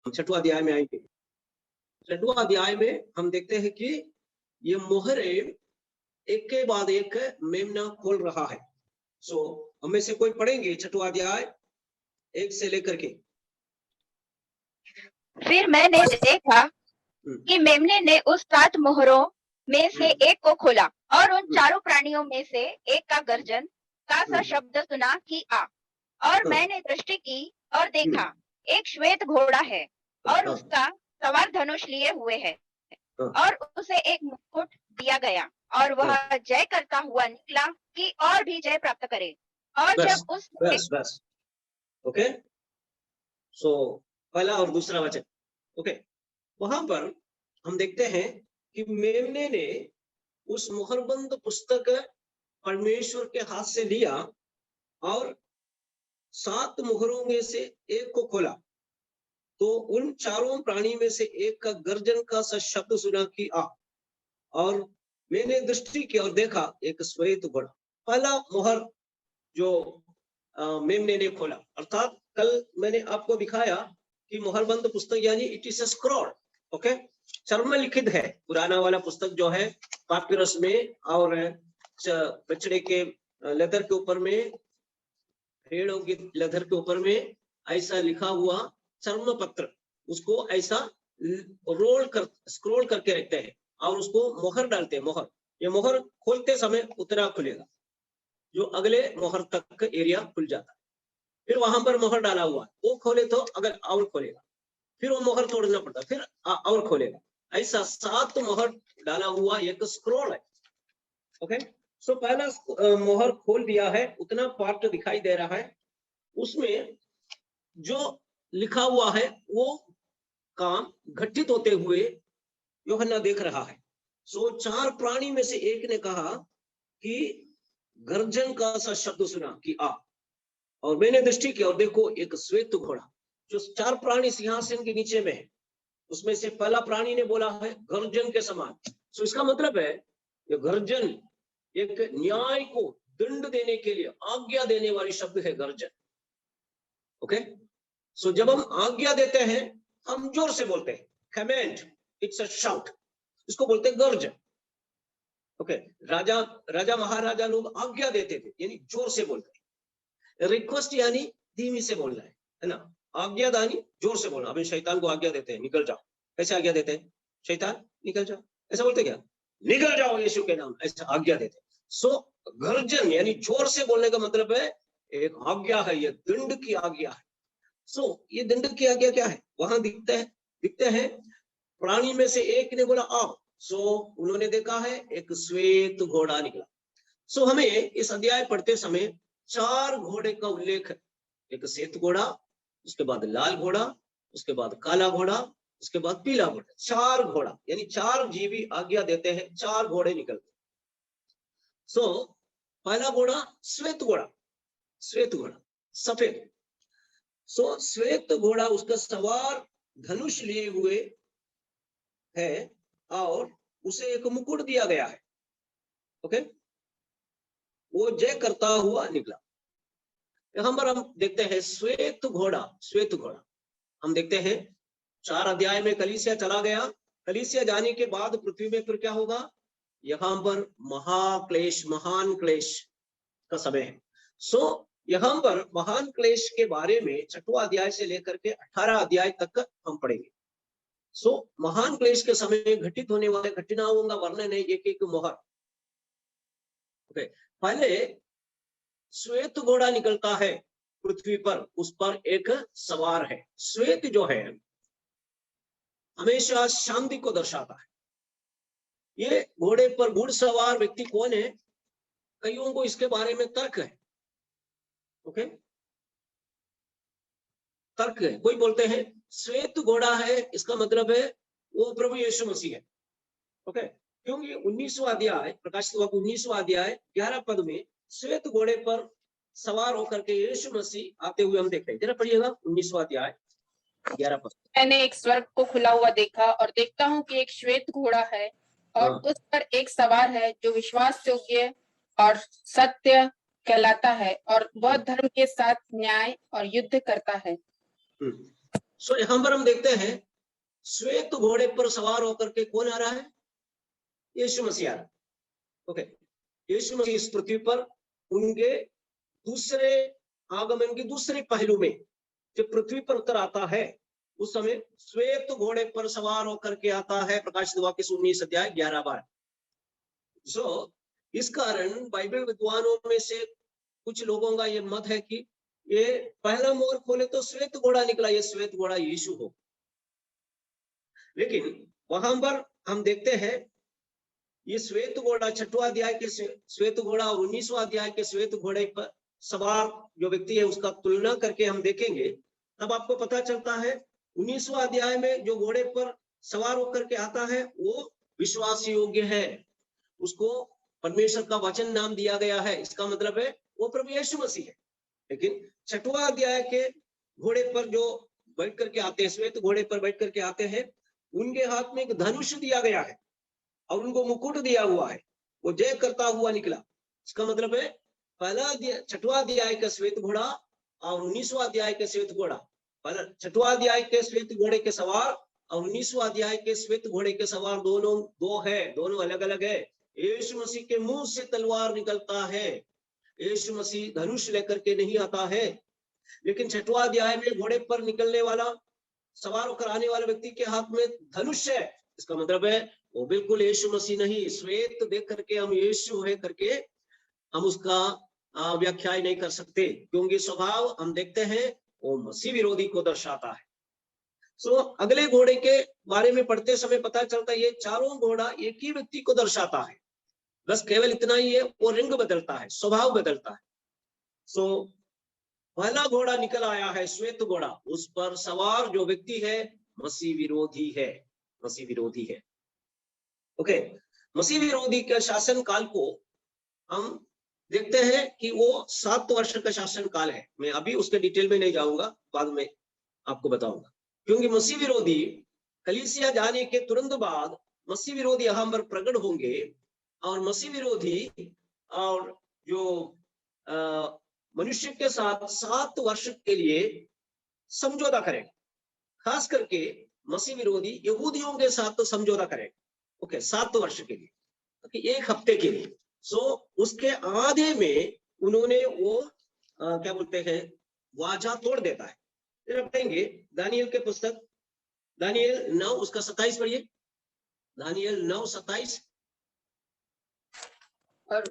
हम 6वां अध्याय में आएंगे। 6वां अध्याय में हम देखते हैं कि ये मोहरे एक के बाद एक मेमना खोल रहा है। सो हमें से कोई पढ़ेंगे 6वां अध्याय 1 से लेकर के। फिर मैंने देखा कि मेमने ने उस 7 मोहरों में से एक को खोला और उन चारों प्राणियों में से एक का गर्जन का सा शब्द सुना कि आ। और मैंने दृष्टि की और देखा एक श्वेत घोड़ा है और उसका सवार धनुष लिए हुए है और उसे एक मुकुट दिया गया और वह जय करता हुआ निकला कि और भी जय प्राप्त करे। और जब उस बस ओके, सो पहला और दूसरा वचन ओके, वहां पर हम देखते हैं कि मेमने ने उस मोहरबंद पुस्तक परमेश्वर के हाथ से लिया और 7 मोहरों में से एक को खोला, तो उन चारों प्राणी में से एक का गर्जन का सा शब्द सुना कि आ। और मैंने दृष्टि की और देखा एक श्वेत घोड़ा। पहला मोहर जो मेमने ने खोला, अर्थात कल मैंने आपको दिखाया कि मोहरबंद पुस्तक यानी it is a scroll, okay, चर्म लिखित है। पुराना वाला पुस्तक जो है पापिरस में और बछड़े के लेदर के ऊपर में, भेड़ों के लेदर के ऊपर में ऐसा लिखा हुआ चर्म पत्र, उसको ऐसा रोल कर स्क्रॉल करके रखते हैं और उसको मोहर डालते हैं। मोहर, ये मोहर खोलते समय उतना खुलेगा, जो अगले मोहर तक का एरिया खुल जाता है। फिर वहां पर मोहर डाला हुआ, वो खोले तो अगर और खोलेगा, फिर वो मोहर तोड़ना पड़ता, फिर और खोलेगा। ऐसा 7 मोहर डाला हुआ एक स्क्रॉल है। ओके, सो पहला मोहर खोल दिया है, उतना पार्ट दिखाई दे रहा है, उसमें जो लिखा हुआ है वो काम घटित होते हुए यूहन्ना देख रहा है। सो 4 प्राणी में से एक ने कहा कि गर्जन का सा शब्द सुना कि आ। और मैंने दृष्टि की और देखो एक श्वेत घोड़ा, जो 4 प्राणी सिंहासन के नीचे में है, उसमें से पहला प्राणी ने बोला है गर्जन के समान। सो इसका मतलब है ये गर्जन एक न्याय को दंड देने के लिए आज्ञा देने वाली शब्द है गर्जन। ओके, सो जब हम आज्ञा देते हैं हम जोर से बोलते हैं, कमेंड, इट्स अ शाउट, इसको बोलते हैं गर्जन। ओके, राजा महाराजा लोग आज्ञा देते थे यानी जोर से बोलते। रिक्वेस्ट यानी धीमी से बोलना है ना। आज्ञा दानी जोर से बोलना। अभी शैतान को आज्ञा देते हैं निकल जाओ, कैसे आज्ञा देते हैं? शैतान निकल जाओ, ऐसा बोलते क्या? निकल जाओ यीशु के नाम, ऐसा आज्ञा देते। सो गर्जन यानी जोर से बोलने का मतलब है एक आज्ञा है, ये दंड की आज्ञा है। सो ये दंड की आज्ञा क्या है? वहां दिखते हैं प्राणी में से एक ने बोला आओ, सो उन्होंने देखा है एक श्वेत घोड़ा निकला। सो हमें इस अध्याय पढ़ते समय 4 घोड़े का उल्लेख है। एक श्वेत घोड़ा, उसके बाद लाल घोड़ा, उसके बाद काला घोड़ा, उसके बाद पीला घोड़ा। 4 घोड़ा यानी 4 जीवी आज्ञा देते हैं, 4 घोड़े निकलते। सो पहला घोड़ा श्वेत घोड़ा, श्वेत घोड़ा सफेद। सो श्वेत घोड़ा, उसका सवार धनुष लिए हुए है और उसे एक मुकुट दिया गया है। ओके, वो जय करता हुआ निकला। यहां पर हम देखते हैं श्वेत घोड़ा, श्वेत घोड़ा हम देखते हैं 4 अध्याय में कलीसिया चला गया। कलीसिया जाने के बाद पृथ्वी में फिर क्या होगा? यहाँ पर महाक्लेश, महान क्लेश का समय है। सो यहाँ पर महान क्लेश के बारे में 6वां अध्याय से लेकर के 18 अध्याय तक हम पढ़ेंगे। सो महान क्लेश के समय घटित होने वाले घटनाओं का वर्णन है एक एक मोहर। ओके, पहले श्वेत घोड़ा निकलता है पृथ्वी पर, उस पर एक सवार है। श्वेत जो है हमेशा शांति को दर्शाता है। ये घोड़े पर घुड़सवार व्यक्ति कौन है? कईयों को इसके बारे में तर्क है। ओके, तर्क है। कोई बोलते हैं श्वेत घोड़ा है, इसका मतलब है वो प्रभु यीशु मसीह है। ओके, क्योंकि 19वां अध्याय, प्रकाशित वाक्य 19वां अध्याय 11 पद में श्वेत घोड़े पर सवार होकर के यीशु मसीह आते हुए हम देखते हैं। जरा पढ़िएगा 19वां अध्याय 11 पद। मैंने एक स्वर्ग को खुला हुआ देखा और देखता हूँ कि एक श्वेत घोड़ा है और उस पर एक सवार है जो विश्वास योग्य और सत्य कहलाता है और वह धर्म के साथ न्याय और युद्ध करता है। सो यहाँ पर हम देखते हैं श्वेत घोड़े पर सवार होकर के कौन आ रहा है? यीशु मसीह आ रहा है। ओके, यीशु मसीह इस पृथ्वी पर उनके दूसरे आगमन के दूसरे पहलू में जब पृथ्वी पर उतर आता है उस समय श्वेत घोड़े पर सवार होकर के आता है। प्रकाशित वाक्य 19 अध्याय 11-12। सो इस कारण बाइबल विद्वानों में से कुछ लोगों का ये मत है कि ये पहला मोहर खोले तो श्वेत घोड़ा निकला, ये श्वेत घोड़ा यीशु हो। लेकिन वहां पर हम देखते हैं ये श्वेत घोड़ा 6वां अध्याय के श्वेत घोड़ा और 19वां अध्याय के श्वेत घोड़े पर सवार जो व्यक्ति है उसका तुलना करके हम देखेंगे, तब आपको पता चलता है 19वां अध्याय में जो घोड़े पर सवार होकर के आता है वो विश्वास योग्य है, उसको परमेश्वर का वचन नाम दिया गया है। इसका मतलब है वो प्रभु यीशु मसीह है। लेकिन 6वां अध्याय के घोड़े पर जो बैठ करके आते हैं, श्वेत घोड़े पर बैठ करके आते हैं, उनके हाथ में एक धनुष दिया गया है और उनको मुकुट दिया हुआ है, वो जय करता हुआ निकला। इसका मतलब है पहला 6वां अध्याय का श्वेत घोड़ा और 19वां अध्याय के श्वेत घोड़ा, 6वां अध्याय के श्वेत घोड़े के सवार और 19वां अध्याय के श्वेत घोड़े के सवार दोनों दो है, दोनों अलग अलग है। यीशु मसीह के मुंह से तलवार निकलता है, यीशु मसीह धनुष लेकर के नहीं आता है। लेकिन 6वां अध्याय में घोड़े पर निकलने वाला सवार होकर आने वाले व्यक्ति के हाथ में धनुष है। इसका मतलब है वो बिल्कुल यीशु मसीह नहीं। श्वेत देख करके हम यीशु है करके हम उसका व्याख्या नहीं कर सकते, क्योंकि स्वभाव हम देखते हैं वो मसीह विरोधी को दर्शाता है। सो अगले घोड़े के बारे में पढ़ते समय पता चलता है ये चारों घोड़ा एक ही व्यक्ति को दर्शाता है, बस केवल इतना ही है वो रंग बदलता है, स्वभाव बदलता है। सो पहला घोड़ा निकल आया है श्वेत घोड़ा, उस पर सवार जो व्यक्ति है मसीह विरोधी है, मसीह विरोधी है। ओके, मसीह विरोधी के शासन काल को हम देखते हैं कि वो 7 वर्ष का शासन काल है। मैं अभी उसके डिटेल में नहीं जाऊंगा, बाद में आपको बताऊंगा, क्योंकि मसीह विरोधी कलीसिया जाने के तुरंत बाद मसीह विरोधी यहाँ पर प्रकट होंगे और मसीह विरोधी और जो मनुष्य के साथ 7 वर्ष के लिए समझौता करेगा। खास करके मसीह विरोधी यहूदियों के साथ तो समझौता करेगा। ओके, 7 वर्ष के लिए, ओके, 1 हफ्ते के लिए। सो उसके आधे में उन्होंने वो क्या बोलते हैं वाचा तोड़ देता है। फिर आप कहेंगे दानियल के पुस्तक दानियल 9 उसका 27 पढ़िए, दानियल 9:27। और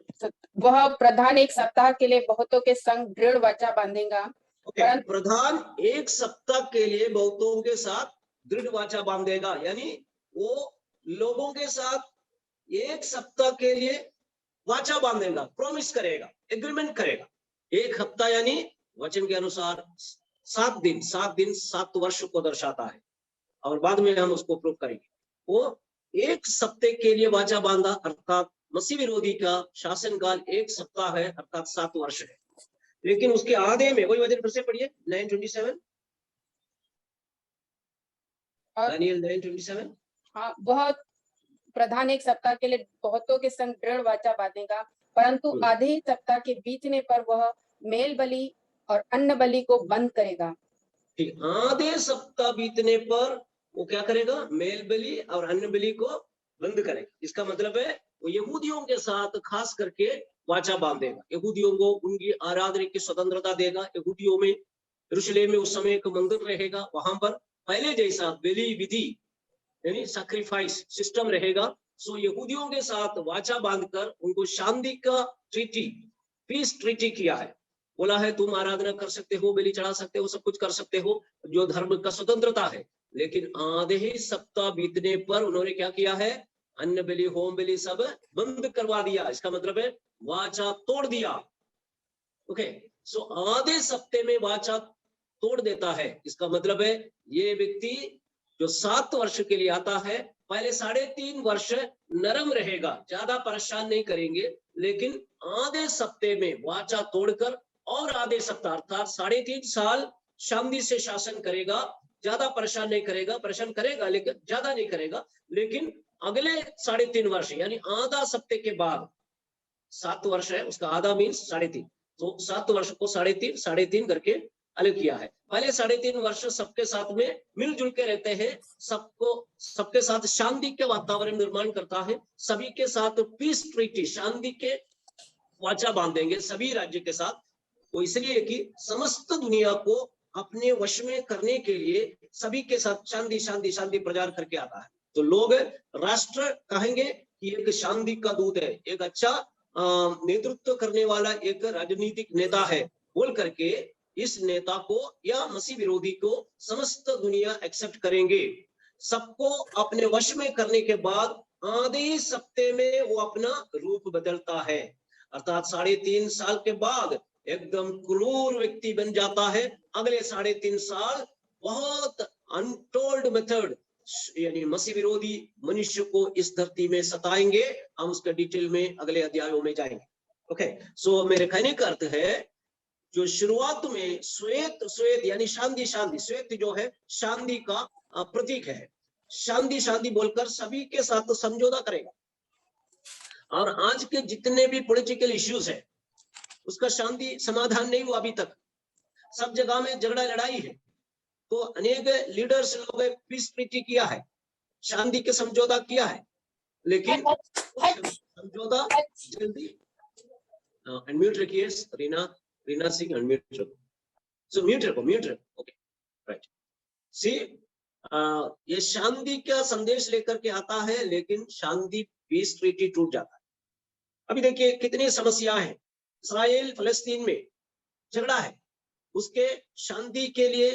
वह प्रधान 1 सप्ताह के लिए बहुतों के संग दृढ़ वाचा बांधेगा। ओके, प्रधान 1 सप्ताह के लिए बहुतों के साथ दृढ़ वाचा बांधेगा, यानी वो लोगों के साथ 1 सप्ताह के लिए वाचा बांधेगा, प्रॉमिस करेगा, एग्रीमेंट करेगा। 1 हफ्ता यानी वचन के अनुसार 7 दिन, 7 वर्ष को दर्शाता है और बाद में हम उसको प्रूव करेंगे। वो 1 सप्ताह के लिए वाचा बांधा, अर्थात मसीह विरोधी का शासन काल 1 सप्ताह है, अर्थात 7 वर्ष है। लेकिन उसके आधे में वही वचन फिर से पढ़िए 9:27, दानियल 9:27। हाँ, वह प्रधान 1 सप्ताह के लिए बहुतों के संग दृढ़ वाचा बांधेगा, परंतु आधे ही सप्ताह के बीतने पर वह मेल बलि और अन्न बलि को बंद करेगा। ठीक, आधे सप्ताह बीतने पर वो क्या करेगा? मेल बलि और अन्न बलि को बंद करेगा। इसका मतलब है वो यहूदियों के साथ खास करके वाचा बांधेगा, यहूदियों को उनकी आराधना की स्वतंत्रता देगा। यहूदियों में यरूशलेम में उस समय एक मंदिर रहेगा, वहां पर पहले जैसा बलि विधि यानी सैक्रिफाइस सिस्टम रहेगा। सो यहूदियों के साथ वाचा बांधकर उनको शांति का ट्रीटी, पीस ट्रीटी किया है। बोला है तुम आराधना कर सकते हो, बलि चढ़ा सकते हो, सब कुछ कर सकते हो, जो धर्म का स्वतंत्रता है। लेकिन आधे ही सप्ताह बीतने पर उन्होंने क्या किया है? अन्न बलि, होम बलि सब बंद करवा दिया। इसका मतलब है वाचा तोड़ दिया। ओके, सो आधे सप्ते में वाचा तोड़ देता है। इसका मतलब है ये व्यक्ति जो 7 वर्ष के लिए आता है, पहले 3.5 वर्ष नरम रहेगा, ज्यादा परेशान नहीं करेंगे, लेकिन आधे सप्ते में वाचा तोड़कर और आधे सप्ताह अर्थात 3.5 साल शांति से शासन करेगा, ज्यादा परेशान नहीं करेगा, परेशान करेगा लेकिन ज्यादा नहीं करेगा। लेकिन अगले 3.5 वर्ष यानी आधा सप्ते के बाद, 7 वर्ष है उसका आधा मीन्स 3.5, तो 7 वर्ष को 3.5 करके अलग किया है। पहले 3.5 वर्ष सबके साथ में मिलजुल के रहते हैं, सबके साथ शांति के वातावरण निर्माण करता है, सभी के साथ पीस ट्रीटी, शांति के वाचा बांधेंगे सभी राज्य के साथ। वो इसलिए कि समस्त दुनिया को अपने वश में करने के लिए सभी के साथ शांति शांति शांति प्रचार करके आता है। तो लोग राष्ट्र कहेंगे कि एक शांति का दूत है, एक अच्छा नेतृत्व करने वाला एक राजनीतिक नेता है बोल करके इस नेता को या मसीह विरोधी को समस्त दुनिया एक्सेप्ट करेंगे। सबको अपने वश में करने के बाद आधे सप्ते में वो अपना रूप बदलता है, अर्थात 3.5 साल के बाद एकदम क्रूर व्यक्ति बन जाता है। अगले 3.5 साल बहुत अनटोल्ड मेथड, यानी मसीह विरोधी मनुष्य को इस धरती में सताएंगे। हम उसका डिटेल में अगले अध्यायों में जाएंगे। ओके, सो मेरे कहने का अर्थ है जो शुरुआत में श्वेत यानी शांति, श्वेत जो है शांति का प्रतीक है, शांति बोलकर सभी के साथ समझौता करेगा। और आज के जितने भी पॉलिटिकल इश्यूज है उसका शांति समाधान नहीं हुआ अभी तक, सब जगह में झगड़ा लड़ाई है। तो अनेक लीडर्स लोग पीस ट्रीटी किया है, शांति के समझौता किया है, लेकिन समझौता जल्दी अनम्यूट रखिए रीना सिंह, अनम्यूट रखो, सो म्यूट रखो, ओके राइट। सी ये शांति का संदेश लेकर के आता है, लेकिन शांति पीस ट्रीटी टूट जाता है। अभी देखिए कितनी समस्या है, इस्राएल फलस्तीन में झगड़ा है, उसके शांति के लिए,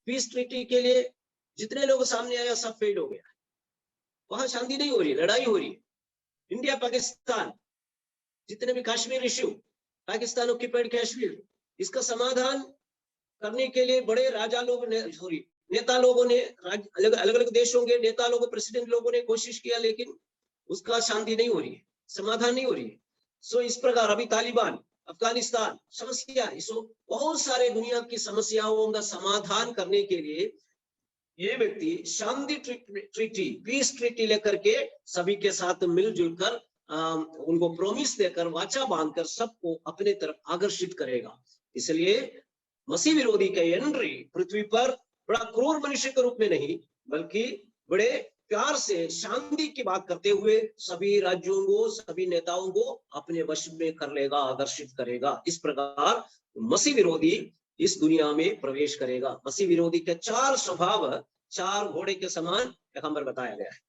पीस ट्रीटी के लिए जितने लोग सामने आया सब फेल हो गया, वहां शांति नहीं हो रही, लड़ाई हो रही है। इंडिया पाकिस्तान, जितने भी कश्मीर इश्यू, पाकिस्तान ऑक्यूपाइड कश्मीर, इसका समाधान करने के लिए बड़े राजा लोग ने, नेता लोगों ने, अलग अलग देशों के नेता लोगों, प्रेसिडेंट लोगों ने कोशिश किया, लेकिन उसका शांति नहीं हो रही है, समाधान नहीं हो रही है। सो इस प्रकार अभी तालिबान, अफगानिस्तान समस्या, इसो बहुत सारे दुनिया की समस्याओं का समाधान करने के लिए ये व्यक्ति शांति ट्रीटी, पीस ट्रीटी लेकर के सभी के साथ मिलजुल कर उनको प्रॉमिस देकर, वाचा बांधकर सबको अपने तरफ आकर्षित करेगा। इसलिए मसीह विरोधी का एंट्री पृथ्वी पर बड़ा क्रूर मनुष्य के रूप में नहीं, बल्कि बड़े प्यार से शांति की बात करते हुए सभी राज्यों को, सभी नेताओं को अपने वश में कर लेगा, आकर्षित करेगा। इस प्रकार मसीह विरोधी इस दुनिया में प्रवेश करेगा। मसीह विरोधी के 4 स्वभाव 4 घोड़े के समान यहाँ पर बताया गया है।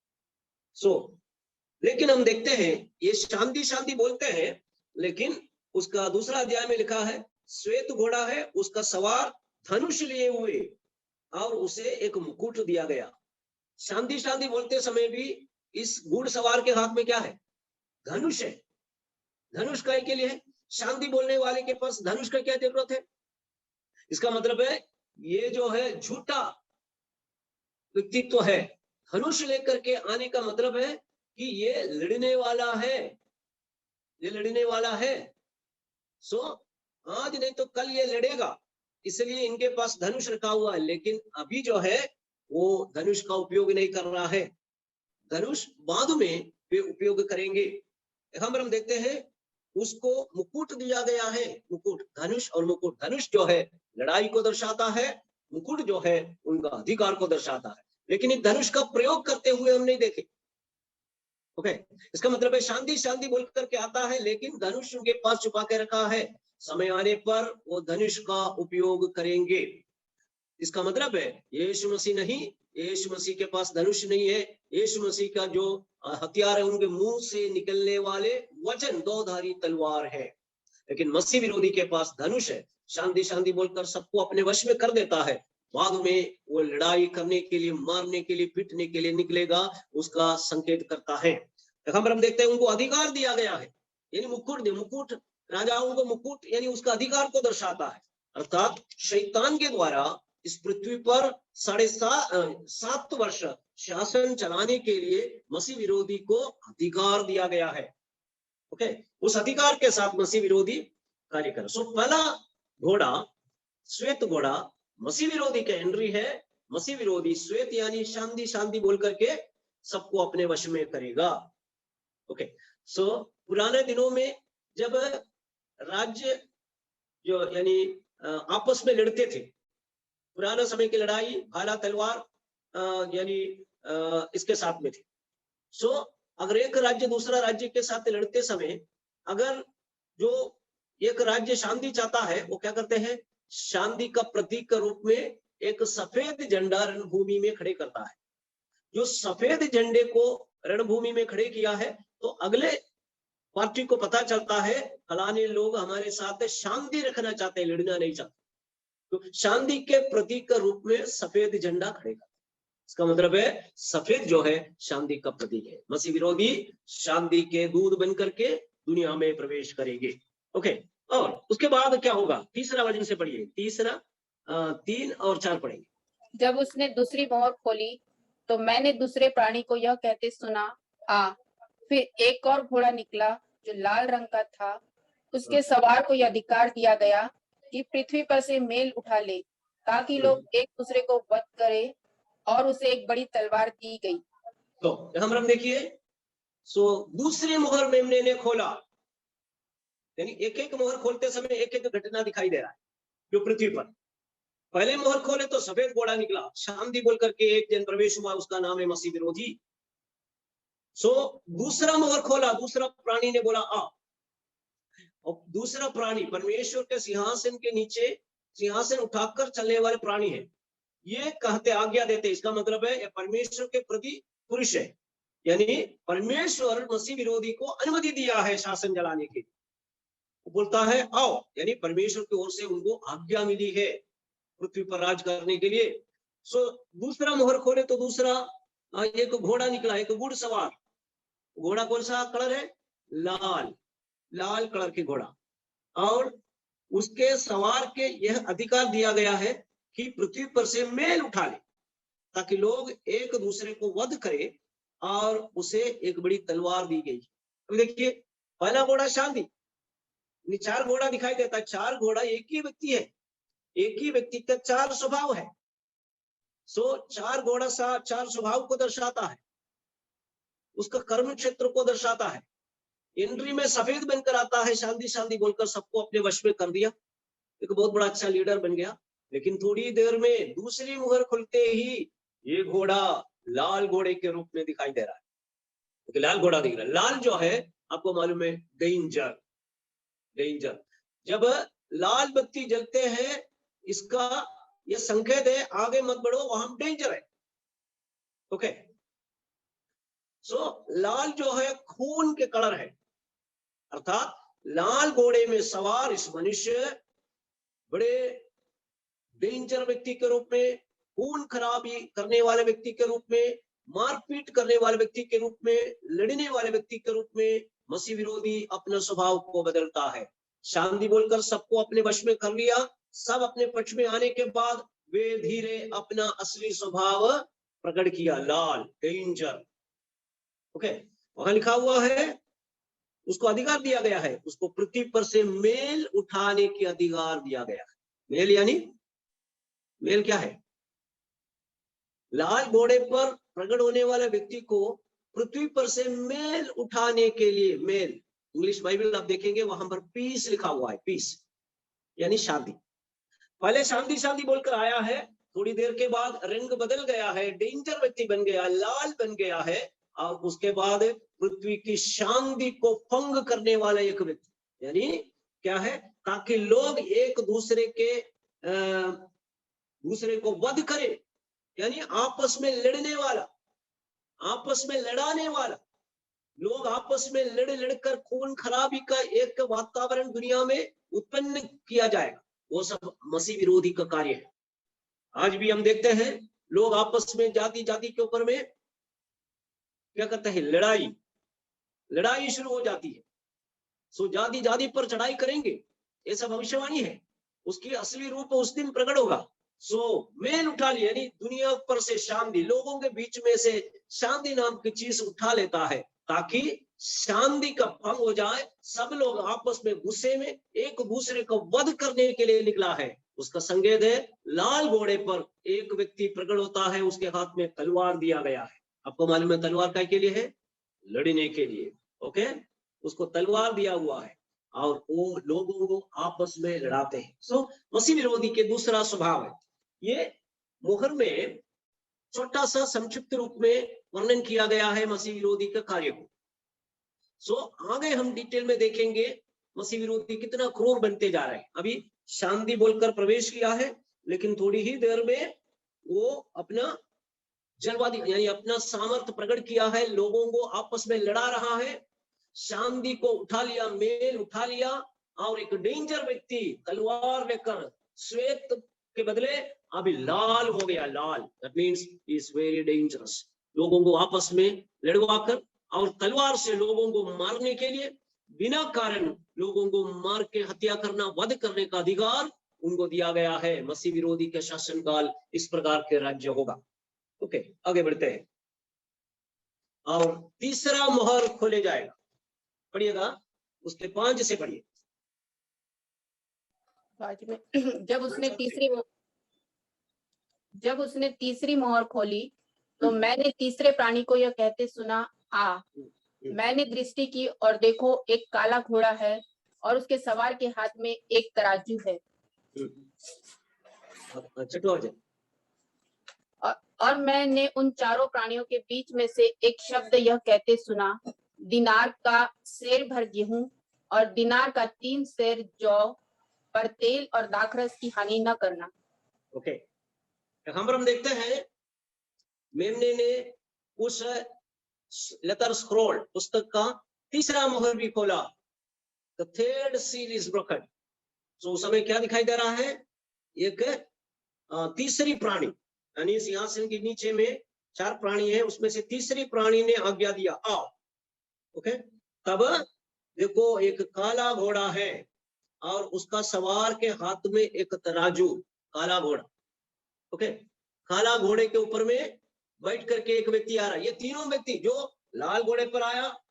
लेकिन हम देखते हैं ये शांति बोलते हैं, लेकिन उसका दूसरा अध्याय में लिखा है श्वेत घोड़ा है, उसका सवार धनुष लिए हुए और उसे एक मुकुट दिया गया। शांति बोलते समय भी इस घुड़ सवार के हाथ में क्या है? धनुष है। धनुष काय के लिए है? शांति बोलने वाले के पास धनुष का क्या जरूरत है? इसका मतलब है ये जो है झूठा व्यक्तित्व है। धनुष लेकर के आने का मतलब है कि ये लड़ने वाला है, ये लड़ने वाला है। आज नहीं तो कल ये लड़ेगा, इसलिए इनके पास धनुष रखा हुआ है। लेकिन अभी जो है वो धनुष का उपयोग नहीं कर रहा है, धनुष बाद में वे उपयोग करेंगे। हम देखते हैं उसको मुकुट दिया गया है। मुकुट, धनुष और मुकुट, धनुष जो है लड़ाई को दर्शाता है, मुकुट जो है उनका अधिकार को दर्शाता है। लेकिन इस धनुष का प्रयोग करते हुए हम नहीं देखे। ओके, इसका मतलब है शांति बोल करके आता है, लेकिन धनुष उनके पास छुपा के रखा है। समय आने पर वो धनुष का उपयोग करेंगे। इसका मतलब है यीशु मसीह नहीं, यीशु मसीह के पास धनुष नहीं है। यीशु मसीह का जो हथियार है उनके मुंह से निकलने वाले वचन 2 धारी तलवार है। लेकिन मसीह विरोधी के पास धनुष है। शांति बोलकर सबको अपने वश में कर देता है, बाद में वो लड़ाई करने के लिए, मारने के लिए, पीटने के लिए निकलेगा, उसका संकेत करता है। हम देखते हैं उनको अधिकार दिया गया है, यानी मुकुट राजाओं को मुकुट यानी उसका अधिकार को दर्शाता है। अर्थात शैतान के द्वारा इस पृथ्वी पर 7.5 वर्ष शासन चलाने के लिए मसीह विरोधी को अधिकार दिया गया है। ओके, उस अधिकार के साथ मसीह विरोधी कार्य कर। पहला घोड़ा, श्वेत घोड़ा, मसीह विरोधी का एंट्री है। मसीह विरोधी श्वेत यानी शांति बोल करके सबको अपने वश में करेगा। ओके, पुराने दिनों में जब राज्य जो यानी आपस में लड़ते थे। पुराना समय की लड़ाई भाला तलवार यानी इसके साथ में थी। सो अगर एक राज्य दूसरा राज्य के साथ लड़ते समय अगर जो एक राज्य शांति चाहता है वो क्या करते हैं, शांति का प्रतीक के रूप में एक सफेद झंडा रणभूमि में खड़े करता है। जो सफेद झंडे को रणभूमि में खड़े किया है तो अगले पार्टी को पता चलता है फलाने लोग हमारे साथ शांति रखना चाहते हैं, लड़ना नहीं चाहते। तो शांति के प्रतीक के रूप में सफेद झंडा खड़े करता है। इसका मतलब है सफेद जो है शांति का प्रतीक है। मसीह विरोधी शांति के दूत बन करके दुनिया में प्रवेश करेंगे। ओके, और उसके बाद क्या होगा, तीसरा वचन से पढ़िए, तीसरा 3 और 4 पढ़ेंगे। जब उसने दूसरी मोहर खोली तो मैंने दूसरे प्राणी को यह कहते सुना, आ। फिर एक और घोड़ा निकला जो लाल रंग का था। उसके सवार को यह अधिकार दिया गया कि पृथ्वी पर से मेल उठा ले, ताकि लोग एक दूसरे को वध करे, और उसे एक बड़ी तलवार दी गई। तो हम रंग देखिए, सो दूसरी मोहर मेमने ने खोला, यानी एक एक मोहर खोलते समय एक एक घटना दिखाई दे रहा है जो पृथ्वी पर। पहले मोहर खोले तो सफेद घोड़ा निकला, शांति बोल करके एक जन प्रवेश हुआ, उसका नाम है मसीह विरोधी। सो दूसरा मोहर खोला, दूसरा प्राणी ने बोला आ। और दूसरा प्राणी परमेश्वर के सिंहासन के नीचे सिंहासन उठाकर चलने वाले प्राणी है। ये कहते आज्ञा देते, इसका मतलब है ये परमेश्वर के प्रति पुरुष है, यानी परमेश्वर मसीह विरोधी को अनुमति दिया है शासन चलाने की। वो बोलता है आओ, यानी परमेश्वर की ओर से उनको आज्ञा मिली है पृथ्वी पर राज करने के लिए। सो दूसरा मोहर खोले तो दूसरा एक घोड़ा निकला, एक घुड़सवार। घोड़ा कौन सा कलर है, लाल, लाल कलर की घोड़ा। और उसके सवार के यह अधिकार दिया गया है कि पृथ्वी पर से मेल उठा ले, ताकि लोग एक दूसरे को वध करे, और उसे एक बड़ी तलवार दी गई। अब देखिए, पहला घोड़ा शांति, 4 घोड़ा दिखाई देता है। 4 घोड़ा एक ही व्यक्ति है, एक ही व्यक्ति का 4 स्वभाव है। सो 4 घोड़ा 4 स्वभाव को दर्शाता है, उसका कर्म क्षेत्र को दर्शाता है। एंट्री में सफेद बनकर आता है, शांति शांति बोलकर सबको अपने वश में कर दिया, एक बहुत बड़ा अच्छा लीडर बन गया। लेकिन थोड़ी देर में दूसरी मुहर खुलते ही ये घोड़ा लाल घोड़े के रूप में दिखाई दे रहा है। तो लाल घोड़ा दिख रहा है। लाल जो है आपको मालूम है डेंजर, डेंजर। जब लाल बत्ती जलते हैं इसका ये संकेत है आगे मत बढ़ो, वहां डेंजर है। ओके, सो लाल जो है खून के कलर है, अर्थात लाल घोड़े में सवार इस मनुष्य बड़े डेंजर व्यक्ति के रूप में, खून खराबी करने वाले व्यक्ति के रूप में, मारपीट करने वाले व्यक्ति के रूप में, लड़ने वाले व्यक्ति के रूप में मसीह विरोधी अपना स्वभाव को बदलता है। शांति बोलकर सबको अपने वश में कर लिया। सब अपने पक्ष में आने के बाद वे धीरे अपना असली स्वभाव प्रकट किया, लाल, डेंजर। ओके, वहां लिखा हुआ है उसको अधिकार दिया गया है, उसको पृथ्वी पर से मेल उठाने की अधिकार दिया गया है। मेल यानी मेल क्या है, लाल घोड़े पर प्रकट होने वाले व्यक्ति को पृथ्वी पर से मेल उठाने के लिए, मेल, इंग्लिश बाइबल आप देखेंगे वहां पर पीस लिखा हुआ है, पीस यानी शांति। पहले शांति शांति बोलकर आया है, थोड़ी देर के बाद रंग बदल गया है, डेंजर व्यक्ति बन गया, लाल बन गया है, और उसके बाद पृथ्वी की शांति को भंग करने वाला एक व्यक्ति, यानी क्या है, ताकि लोग एक दूसरे को वध करे, यानी आपस में लड़ने वाला, आपस में लड़ाने वाला, लोग आपस में लड़ लड़कर खून खराबी का एक वातावरण दुनिया में उत्पन्न किया जाएगा, वो सब मसीह विरोधी का कार्य है। आज भी हम देखते हैं लोग आपस में जाति जाति के ऊपर में क्या करते हैं, लड़ाई शुरू हो जाती है। सो जाति जाति पर चढ़ाई करेंगे, ये सब भविष्यवाणी है, उसकी असली रूप उस दिन प्रकट होगा। सो मेल उठा लिया, यानी दुनिया पर से शांति, लोगों के बीच में से शांति नाम की चीज उठा लेता है, ताकि शांति का भंग हो जाए। सब लोग आपस में गुस्से में एक दूसरे को वध करने के लिए निकला है। उसका संकेत है लाल घोड़े पर एक व्यक्ति प्रकट होता है, उसके हाथ में तलवार दिया गया है। आपको मालूम है तलवार काय के लिए है, लड़ने के लिए। ओके, उसको तलवार दिया हुआ है। और वो लोगों को आपस में लड़ाते हैं। सो मसीह विरोधी के दूसरा स्वभाव है। ये मोहर में छोटा सा संक्षिप्त रूप में वर्णन किया गया है मसीह विरोधी के कार्य को। सो आगे हम डिटेल में देखेंगे मसीह विरोधी कितना क्रूर बनते जा रहे हैं। अभी शांति बोलकर प्रवेश किया है, लेकिन थोड़ी ही देर में वो अपना जलवादी यानी अपना सामर्थ्य प्रकट किया है, लोगों को आपस में लड़ा रहा है, शांति को उठा लिया, मेल उठा लिया, और एक डेंजर व्यक्ति तलवार लेकर श्वेत के बदले अभी लाल हो गया, लाल। That means is very dangerous. लोगों को आपस में लड़वाकर और तलवार से लोगों को मारने के लिए, बिना कारण लोगों को मार के हत्या करना, वध करने का अधिकार उनको दिया गया है। मसीह विरोधी का शासनकाल इस प्रकार के राज्य होगा। ओके, आगे बढ़ते हैं। और तीसरा मोहर खोले जाएगा, पढ़िएगा उसके 5 से पढ़िए। बाद में जब उसने तीसरी मोहर खोली तो मैंने तीसरे प्राणी को यह कहते सुना, आ। मैंने दृष्टि की और देखो एक काला घोड़ा है और उसके सवार के हाथ में एक तराजू है। और मैंने उन चारों प्राणियों के बीच में से एक शब्द यह कहते सुना, दिनार का सेर भर गेहूं और दिनार का 3 सेर जौ पर तेल और दाखरस की हानि न करना। ओके, यहाँ पर हम देखते हैं मेमने ने उस लेटर स्क्रॉल पुस्तक का तीसरा मोहर भी खोला। The third seal is broken. तो उस समय क्या दिखाई दे रहा है? एक तीसरी प्राणी, यानी सिंहासन के नीचे में 4 प्राणी है, उसमें से तीसरी प्राणी ने आज्ञा दिया, आओ। ओके, तब देखो एक काला घोड़ा है और उसका सवार के हाथ में एक तराजू, काला घोड़ा। ओके, काला घोड़े के ऊपर में बैठ करके एक व्यक्ति आ रहा है। ये तीनों व्यक्ति, जो लाल घोड़े पर आया,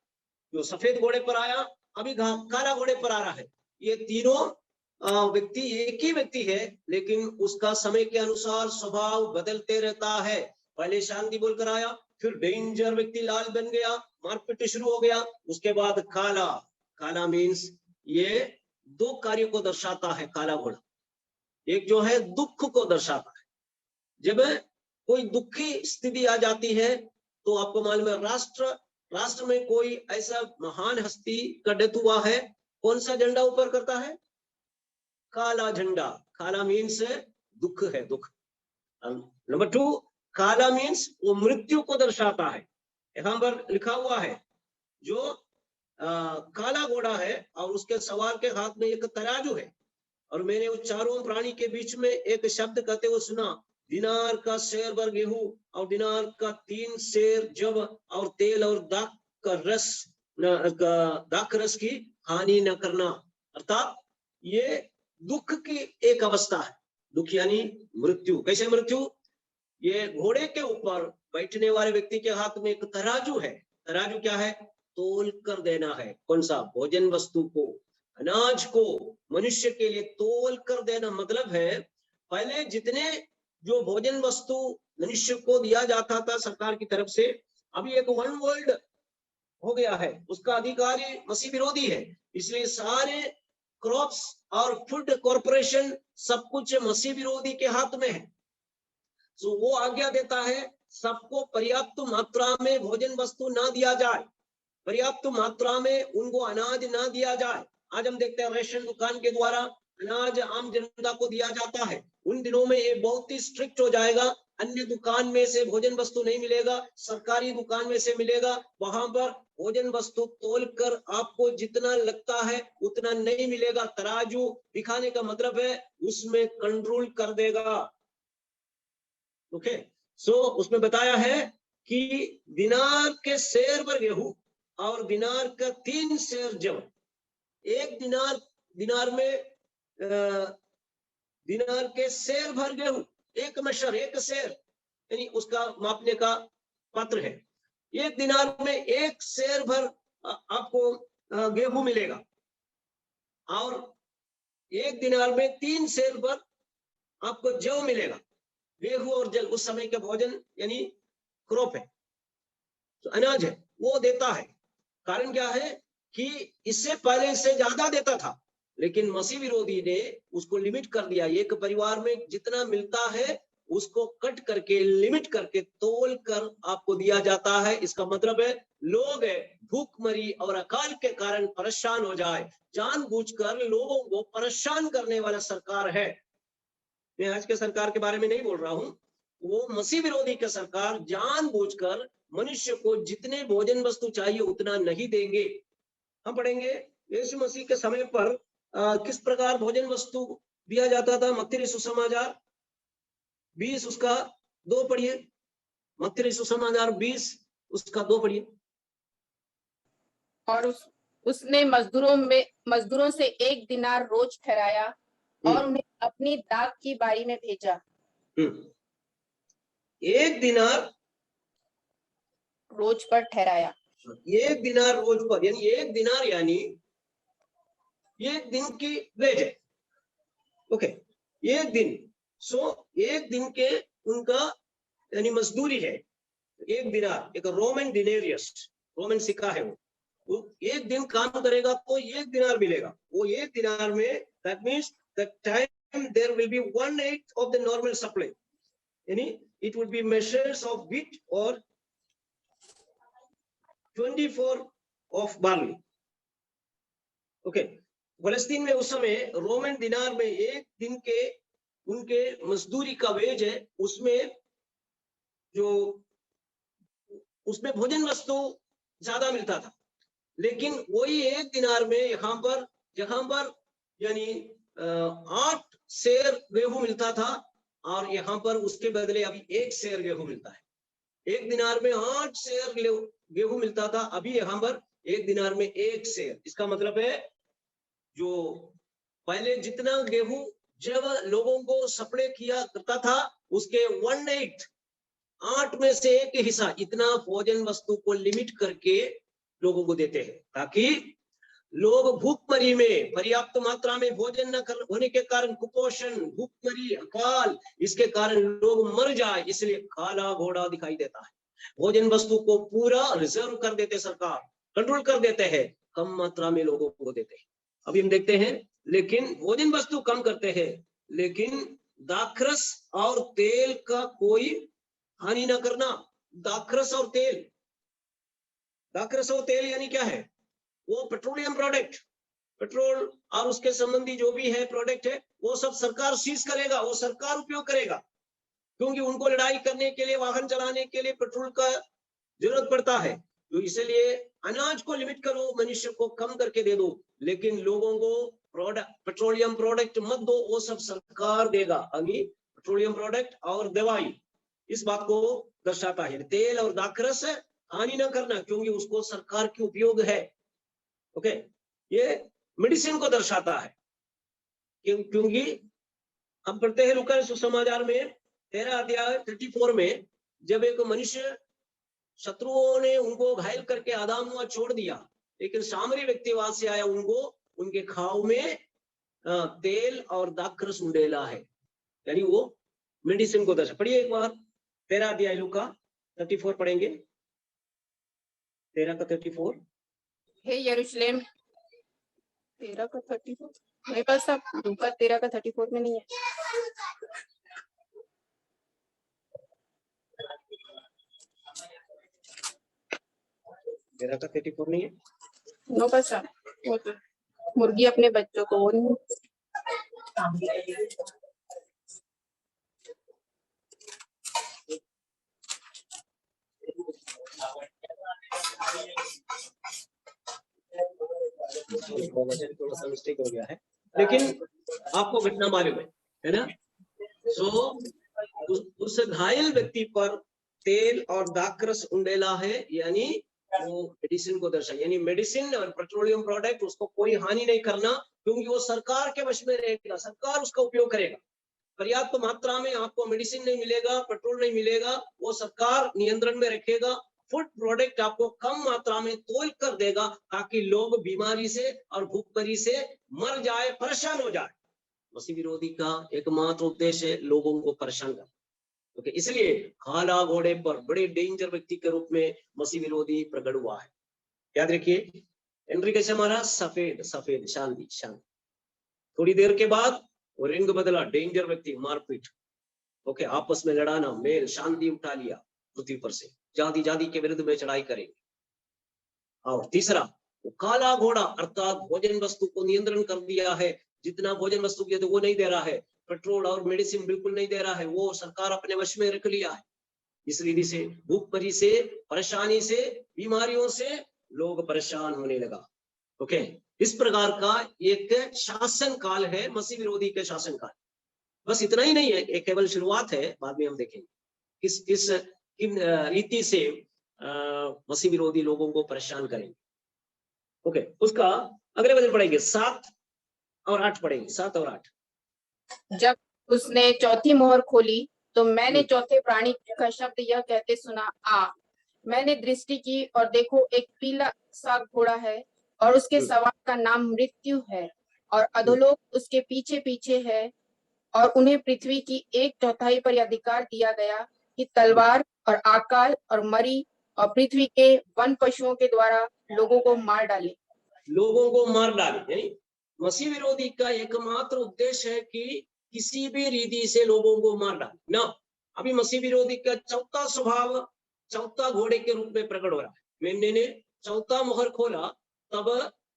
जो सफेद घोड़े पर आया, अभी काला घोड़े पर आ रहा है, ये तीनों व्यक्ति एक ही व्यक्ति है, लेकिन उसका समय के अनुसार स्वभाव बदलते रहता है। पहले शांति बोलकर आया, फिर डेंजर व्यक्ति लाल बन गया, मारपीट शुरू हो गया, उसके बाद काला। काला मीन्स ये 2 कार्यों को दर्शाता है काला घोड़ा। एक जो है दुख को दर्शाता है। जब कोई दुखी स्थिति आ जाती है तो आपको मालूम है, राष्ट्र में कोई ऐसा महान हस्ती का डेथ हुआ है, कौन सा झंडा ऊपर करता है? काला झंडा। काला मीन्स दुख है, दुख। नंबर 2, काला मीन्स वो मृत्यु को दर्शाता है। यहाँ पर लिखा हुआ है, जो काला घोड़ा है और उसके सवार के हाथ में एक तराजू है। और मैंने उस चारों प्राणी के बीच में एक शब्द कहते हुए सुना, दिनार का सेर भर गेहूं और दिनार का 3 सेर जव और तेल और दाख रस की हानि न करना। अर्थात ये दुख की एक अवस्था है। दुख यानी मृत्यु। कैसे मृत्यु? ये घोड़े के ऊपर बैठने वाले व्यक्ति के हाथ में एक तराजू है। तराजू क्या है? तोल कर देना है। कौन सा? भोजन वस्तु को, अनाज को मनुष्य के लिए तोल कर देना। मतलब है, पहले जितने जो भोजन वस्तु मनुष्य को दिया जाता था सरकार की तरफ से, अभी एक वन वर्ल्ड हो गया है, उसका अधिकारी मसीह विरोधी है। इसलिए सारे क्रॉप्स और फूड कॉर्पोरेशन सब कुछ मसीह विरोधी के हाथ में है। तो वो आज्ञा देता है सबको पर्याप्त मात्रा में भोजन वस्तु ना दिया जाए, पर्याप्त मात्रा में उनको अनाज ना दिया जाए। आज हम देखते हैं रेशन दुकान के द्वारा अनाज आम जनता को दिया जाता है। उन दिनों में ये बहुत ही स्ट्रिक्ट हो जाएगा, अन्य दुकान में से भोजन वस्तु नहीं मिलेगा, सरकारी दुकान में से मिलेगा। वहां पर भोजन वस्तु तोलकर आपको जितना लगता है उतना नहीं मिलेगा। तराजू दिखाने का मतलब है उसमें कंट्रोल कर देगा। ओके, सो उसमें बताया है कि दिनार के सेर पर गेहूं और दिनार का 3 सेर जव। एक दिनार में दिनार के सेर भर गेहूं, एक मशर, एक सेर यानी उसका मापने का पात्र है। एक दिनार में 1 सेर भर आपको गेहूं मिलेगा, और एक दिनार में 3 सेर भर आपको जौ मिलेगा। गेहूं और जल उस समय का भोजन यानी क्रॉप है, तो अनाज है, वो देता है। कारण क्या है? कि इससे पहले इससे ज्यादा देता था, लेकिन मसीह विरोधी ने उसको लिमिट कर दिया। एक परिवार में जितना मिलता है उसको कट करके, लिमिट करके, तोल कर आपको दिया जाता है। इसका मतलब है लोग भूखमरी और अकाल के कारण परेशान हो जाए, जानबूझकर लोगों को परेशान करने वाला सरकार है। मैं आज के सरकार के बारे में नहीं बोल रहा हूं, वो मसीह विरोधी का सरकार जानबूझकर मनुष्य को जितने भोजन वस्तु चाहिए उतना नहीं देंगे। हम पढ़ेंगे यीशु मसीह के समय पर किस प्रकार भोजन वस्तु दिया जाता था। मत्ती सुसमाचार 20 उसका 2 पढ़िए। मत्ती सुसमाचार 20 उसका 2 पढ़िए। और उसने मजदूरों से 1 दिनार रोज ठहराया और उन्हें अपनी दाख की बारी में भेजा। 1 दिनार रोज पर ठहराया। 1 दिनार रोज पर, यानी 1 दिनार यानी 1 दिन की वेज है। ओके, 1 दिन। सो 1 दिन के उनका यानी मजदूरी है। 1 दिनार एक रोमन डिनेरियस, रोमन सिक्का है। वो 1 दिन काम करेगा तो 1 दिनार मिलेगा। वो 1 दिनार में that means the time there will be 1/8 of the normal supply, यानी it would be measures of wheat और 24 ऑफ बार्ली। ओके, फलस्तीन में उस समय रोमन दिनार में 1 दिन के उनके मजदूरी का वेज है, उसमें भोजन वस्तु ज्यादा मिलता था। लेकिन वही 1 दिनार में यहाँ पर यानी 8 सेर गेहूं मिलता था, और यहाँ पर उसके बदले अभी 1 सेर गेहूं मिलता है। 1 दिनार में 8 सेर गेहूं मिलता था, अभी यहाँ पर 1 दिनार में 1 सेर। इसका मतलब है जो पहले जितना गेहूं जब लोगों को सप्लाई किया करता था उसके 1/8, 8 में से 1 हिस्सा इतना भोजन वस्तु को लिमिट करके लोगों को देते हैं, ताकि लोग भूखमरी में पर्याप्त मात्रा में भोजन न होने के कारण कुपोषण, भूखमरी, अकाल, इसके कारण लोग मर जाए, इसलिए काला घोड़ा दिखाई देता है। भोजन वस्तु को पूरा रिजर्व कर देते सरकार, कंट्रोल कर देते हैं, कम मात्रा में लोगों को देते हैं। अभी हम देखते हैं, लेकिन भोजन वस्तु कम करते हैं, लेकिन दाखरस और तेल का कोई हानि ना करना। दाखरस और तेल यानी क्या है? वो पेट्रोलियम प्रोडक्ट, पेट्रोल और उसके संबंधी जो भी है प्रोडक्ट है, वो सब सरकार सीज करेगा, वो सरकार उपयोग करेगा, क्योंकि उनको लड़ाई करने के लिए, वाहन चलाने के लिए पेट्रोल का जरूरत पड़ता है। तो इसलिए अनाज को लिमिट करो, मनुष्य को कम करके दे दो, लेकिन लोगों को पेट्रोलियम प्रोडक्ट मत दो, वो सब सरकार देगा। अभी पेट्रोलियम प्रोडक्ट और दवाई इस बात को दर्शाता है। तेल और दाखरस हानि ना करना, क्योंकि उसको सरकार की उपयोग है। ओके, ये मेडिसिन को दर्शाता है, क्योंकि हम पढ़ते हैं लूका सुसमाचार में 13 अध्याय 34 में, जब एक मनुष्य शत्रुओं ने उनको घायल करके आदाम हुआ छोड़ दिया, लेकिन सामरी व्यक्ति वहां से आया, उनको उनके खाव में तेल और दाखरस उंडेला है, यानी वो मेडिसिन को दर्शा। पढ़िए एक बार 13 अध्याय लूका 34 पढ़ेंगे, 13 का 34। हे यरूशलेम, 13 का 34 मेरे पास, अब लूका 13 का 34 में नहीं है। तेरा का 34 नहीं है? नो बस, वो तो मुर्गी अपने बच्चों को वो नहीं। थोड़ा सा मिस्टेक हो गया है, लेकिन आपको घटना मालूम है ना? उस घायल व्यक्ति पर तेल और दाखरस उंडेला है, यानी वो मेडिसिन को दर्शा, यानी मेडिसिन और पेट्रोलियम प्रोडक्ट उसको कोई हानि नहीं करना, क्योंकि वो सरकार के वश में रहेगा, सरकार उसका उपयोग करेगा। पर्याप्त मात्रा में आपको मेडिसिन नहीं मिलेगा, पेट्रोल नहीं मिलेगा, वो सरकार नियंत्रण में रखेगा। फूड प्रोडक्ट आपको कम मात्रा में तोल कर देगा, ताकि लोग बीमारी से और भूखमरी से मर जाए, परेशान हो जाए। मसीह विरोधी का एकमात्र उद्देश्य है लोगों को परेशान करना। ओके, इसलिए काला घोड़े पर बड़े डेंजर व्यक्ति के रूप में मसीह विरोधी प्रकट हुआ है। याद रखिए, एंट्री कैसे मारा? सफेद सफेद, शांति शांति। थोड़ी देर के बाद वो रिंग बदला, डेंजर व्यक्ति, मारपीट, ओके, आपस में लड़ाना, मेल शांति उठा लिया पृथ्वी पर से, जाति जाति के विरुद्ध में चढ़ाई करेंगे। और तीसरा, वो काला घोड़ा अर्थात भोजन वस्तु को नियंत्रण कर दिया है, जितना भोजन वस्तु की तो वो नहीं दे रहा है, पेट्रोल और मेडिसिन बिल्कुल नहीं दे रहा है, वो सरकार अपने वश में रख लिया है। इस रीति से भूखमरी से, परेशानी से, बीमारियों से लोग परेशान होने लगा। ओके, इस प्रकार का एक शासन काल है, मसीह विरोधी का शासन काल। बस इतना ही नहीं है, एक केवल शुरुआत है, बाद में हम देखेंगे किस रीति से मसीह विरोधी लोगों को परेशान करेंगे। ओके, उसका अगले वचन पढ़ेंगे, 7 और 8 पढ़ेंगे, 7 और 8। जब उसने चौथी मोहर खोली तो मैंने चौथे प्राणी का शब्द यह कहते सुना, आ। मैंने दृष्टि की और देखो एक पीला सा घोड़ा है और उसके सवार का नाम मृत्यु है और अधोलोक उसके पीछे पीछे है, और उन्हें पृथ्वी की 1/4 पर यह अधिकार दिया गया कि तलवार और आकाल और मरी और पृथ्वी के वन पशुओं के द्वारा लोगों को मार डाले। लोगों को मार डाले, यानी मसीह विरोधी का एकमात्र उद्देश्य है कि किसी भी रीति से लोगों को मार डाले ना। अभी मसीह विरोधी का चौथा स्वभाव चौथा घोड़े के रूप में प्रकट हो रहा है। मेमने ने चौथा मोहर खोला, तब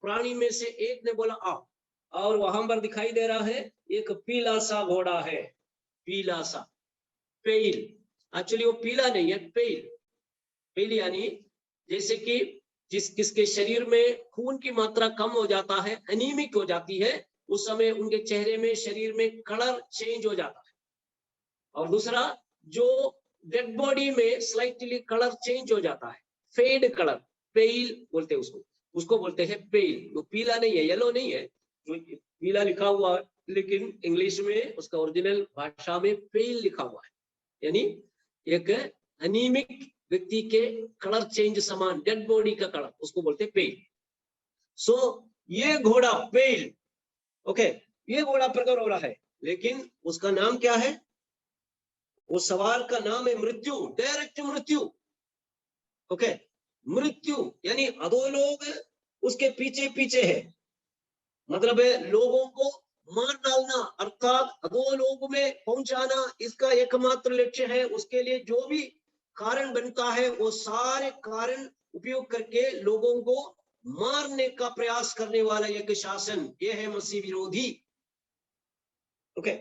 प्राणी में से एक ने बोला आ, और वहां पर दिखाई दे रहा है एक पीला सा घोड़ा है, पीला सा, पेल। एक्चुअली वो पीला नहीं है, पेल। पेल यानी जैसे कि किसके शरीर में खून की मात्रा कम हो जाता है, एनीमिक हो जाती है, उस समय उनके चेहरे में, शरीर में कलर चेंज हो जाता है। और दूसरा, जो डेड बॉडी में स्लाइटली कलर चेंज हो जाता है, फेड कलर, पेल बोलते हैं उसको बोलते हैं पेल। वो पीला नहीं है, येलो नहीं है, जो पीला लिखा हुआ, लेकिन इंग्लिश में उसका ओरिजिनल भाषा में पेल लिखा हुआ है, यानी एक एनीमिक व्यक्ति के कलर चेंज समान, डेड बॉडी का कलर, उसको बोलते हैं पेल। सो ये घोड़ा पेल, ओके, ये घोड़ा प्रकट हो रहा है, लेकिन उसका नाम क्या है? वो सवार का नाम है मृत्यु, डायरेक्ट मृत्यु। ओके, मृत्यु यानी अधोलोक उसके पीछे पीछे है, मतलब है लोगों को मार डालना, अर्थात अधोलोक में पहुंचाना इसका एकमात्र लक्ष्य है। उसके लिए जो भी कारण बनता है, वो सारे कारण उपयोग करके लोगों को मारने का प्रयास करने वाला एक शासन, ये है मसीह विरोधी। ओके,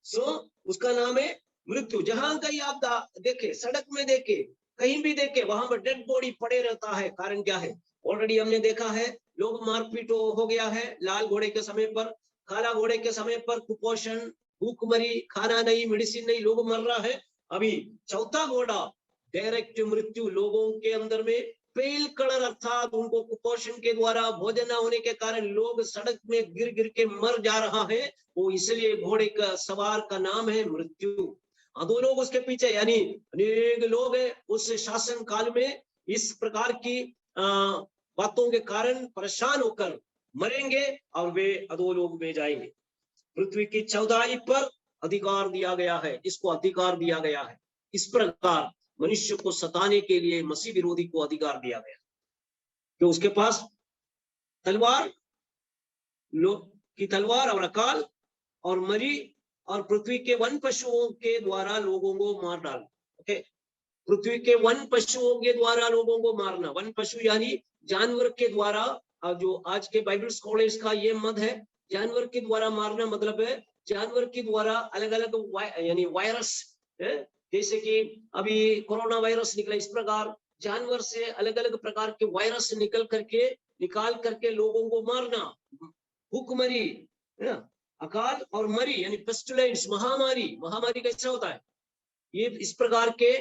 सो उसका नाम है मृत्यु। जहां कहीं आप देखे, सड़क में देखे, कहीं भी देखे, वहां पर डेड बॉडी पड़े रहता है। कारण क्या है? ऑलरेडी हमने देखा है, लोग मारपीट हो गया है। लाल घोड़े के समय पर, काला घोड़े के समय पर कुपोषण, भूखमरी, खाना नहीं, मेडिसिन नहीं, लोग मर रहा है। अभी चौथा घोड़ा डायरेक्ट मृत्यु, लोगों के अंदर में पेल कलर, अर्थात उनको कुपोषण के द्वारा, भोजन न होने के कारण लोग सड़क में गिर गिर के मर जा रहा है, वो इसलिए घोड़े का सवार का नाम है मृत्यु। दो लोग उसके पीछे, यानी अनेक लोग हैं उस शासन काल में इस प्रकार की बातों के कारण परेशान होकर मरेंगे और वे अधोलोक में जाएंगे। पृथ्वी की चौड़ाई पर अधिकार दिया गया है, इसको अधिकार दिया गया है। इस प्रकार मनुष्य को सताने के लिए मसीह विरोधी को अधिकार दिया गया, कि उसके पास तलवार और अकाल और मरी और पृथ्वी के वन पशुओं के द्वारा लोगों को मार डालना। ओके, पृथ्वी के वन पशुओं के द्वारा लोगों को मारना। वन पशु यानी जानवर के द्वारा, जो आज के बाइबल स्कॉलर्स का ये मत है, जानवर के द्वारा मारना मतलब है जानवर के द्वारा अलग अलग यानी वायरस है, जैसे कि अभी कोरोना वायरस निकला, इस प्रकार जानवर से अलग अलग प्रकार के वायरस निकाल करके लोगों को मारना। भूखमरी, अकाल और मरी यानी पेस्टिलेंस, महामारी कैसा होता है? ये इस प्रकार के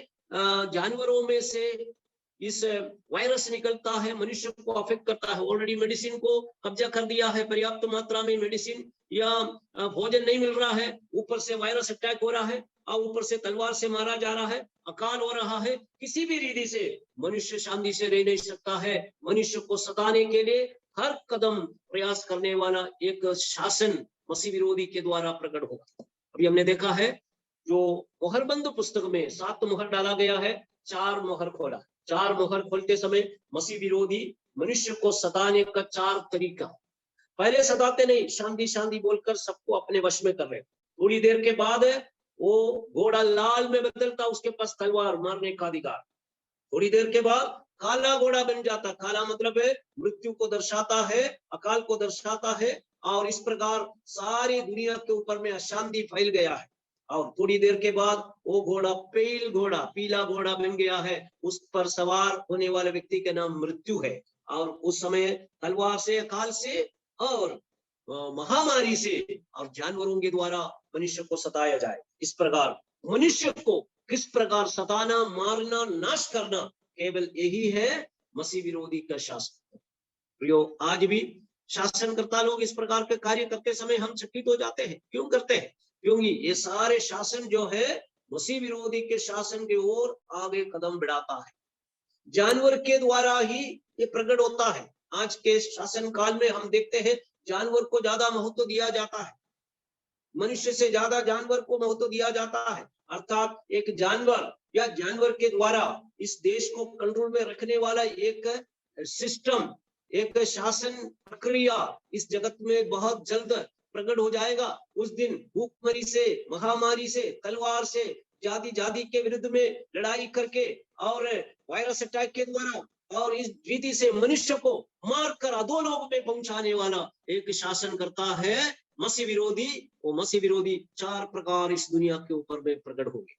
जानवरों में से इस वायरस निकलता है, मनुष्य को अफेक्ट करता है। ऑलरेडी मेडिसिन को कब्जा कर दिया है, पर्याप्त मात्रा में मेडिसिन या भोजन नहीं मिल रहा है, ऊपर से वायरस अटैक हो रहा है और ऊपर से तलवार से मारा जा रहा है, अकाल हो रहा है। किसी भी रीति से मनुष्य शांति से रह नहीं सकता है। मनुष्य को सताने के लिए हर कदम प्रयास करने वाला एक शासन मसीह विरोधी के द्वारा प्रकट होगा। अभी हमने देखा है, जो मोहरबंद पुस्तक में 7 मोहर डाला गया है, 4 मोहर खोला, चार मोहर खोलते समय मसीह विरोधी मनुष्य को सताने का चार तरीका। पहले सताते नहीं, शांति शांति बोलकर सबको अपने वश में कर रहे। थोड़ी देर के बाद वो घोड़ा लाल में बदलता, उसके पास तलवार मारने का अधिकार। थोड़ी देर के बाद काला घोड़ा बन जाता। काला मतलब है मृत्यु को दर्शाता है, अकाल को दर्शाता है, और इस प्रकार सारी दुनिया के ऊपर में अशांति फैल गया है। और थोड़ी देर के बाद वो घोड़ा पेल घोड़ा, पीला घोड़ा बन गया है। उस पर सवार होने वाले व्यक्ति के नाम मृत्यु है। और उस समय तलवार से, अकाल से और महामारी से और जानवरों के द्वारा मनुष्य को सताया जाए। इस प्रकार मनुष्य को किस प्रकार सताना, मारना, नाश करना, केवल यही है मसीह विरोधी का शासन। प्रियो, आज भी शासनकर्ता लोग इस प्रकार के कार्य करते समय हम चकित हो जाते हैं। क्यों करते हैं? क्योंकि ये सारे शासन जो है मसीह विरोधी के शासन की ओर आगे कदम बढ़ाता है। जानवर के द्वारा ही ये प्रकट होता है। आज के शासन काल में हम देखते हैं जानवर को ज्यादा महत्व दिया जाता है, मनुष्य से ज्यादा जानवर को महत्व दिया जाता है। अर्थात एक जानवर या जानवर के द्वारा इस देश को कंट्रोल में रखने वाला एक सिस्टम, एक शासन प्रक्रिया इस जगत में बहुत जल्द प्रकट हो जाएगा। उस दिन भूखमरी से, महामारी से, तलवार से, जाति जाति के विरुद्ध में लड़ाई करके और वायरस अटैक के द्वारा और इस रीति से मनुष्य को मारकर अधोलोक में पहुंचाने वाला एक शासन करता है मसीह विरोधी। वो मसीह विरोधी चार प्रकार इस दुनिया के ऊपर में प्रकट होंगे।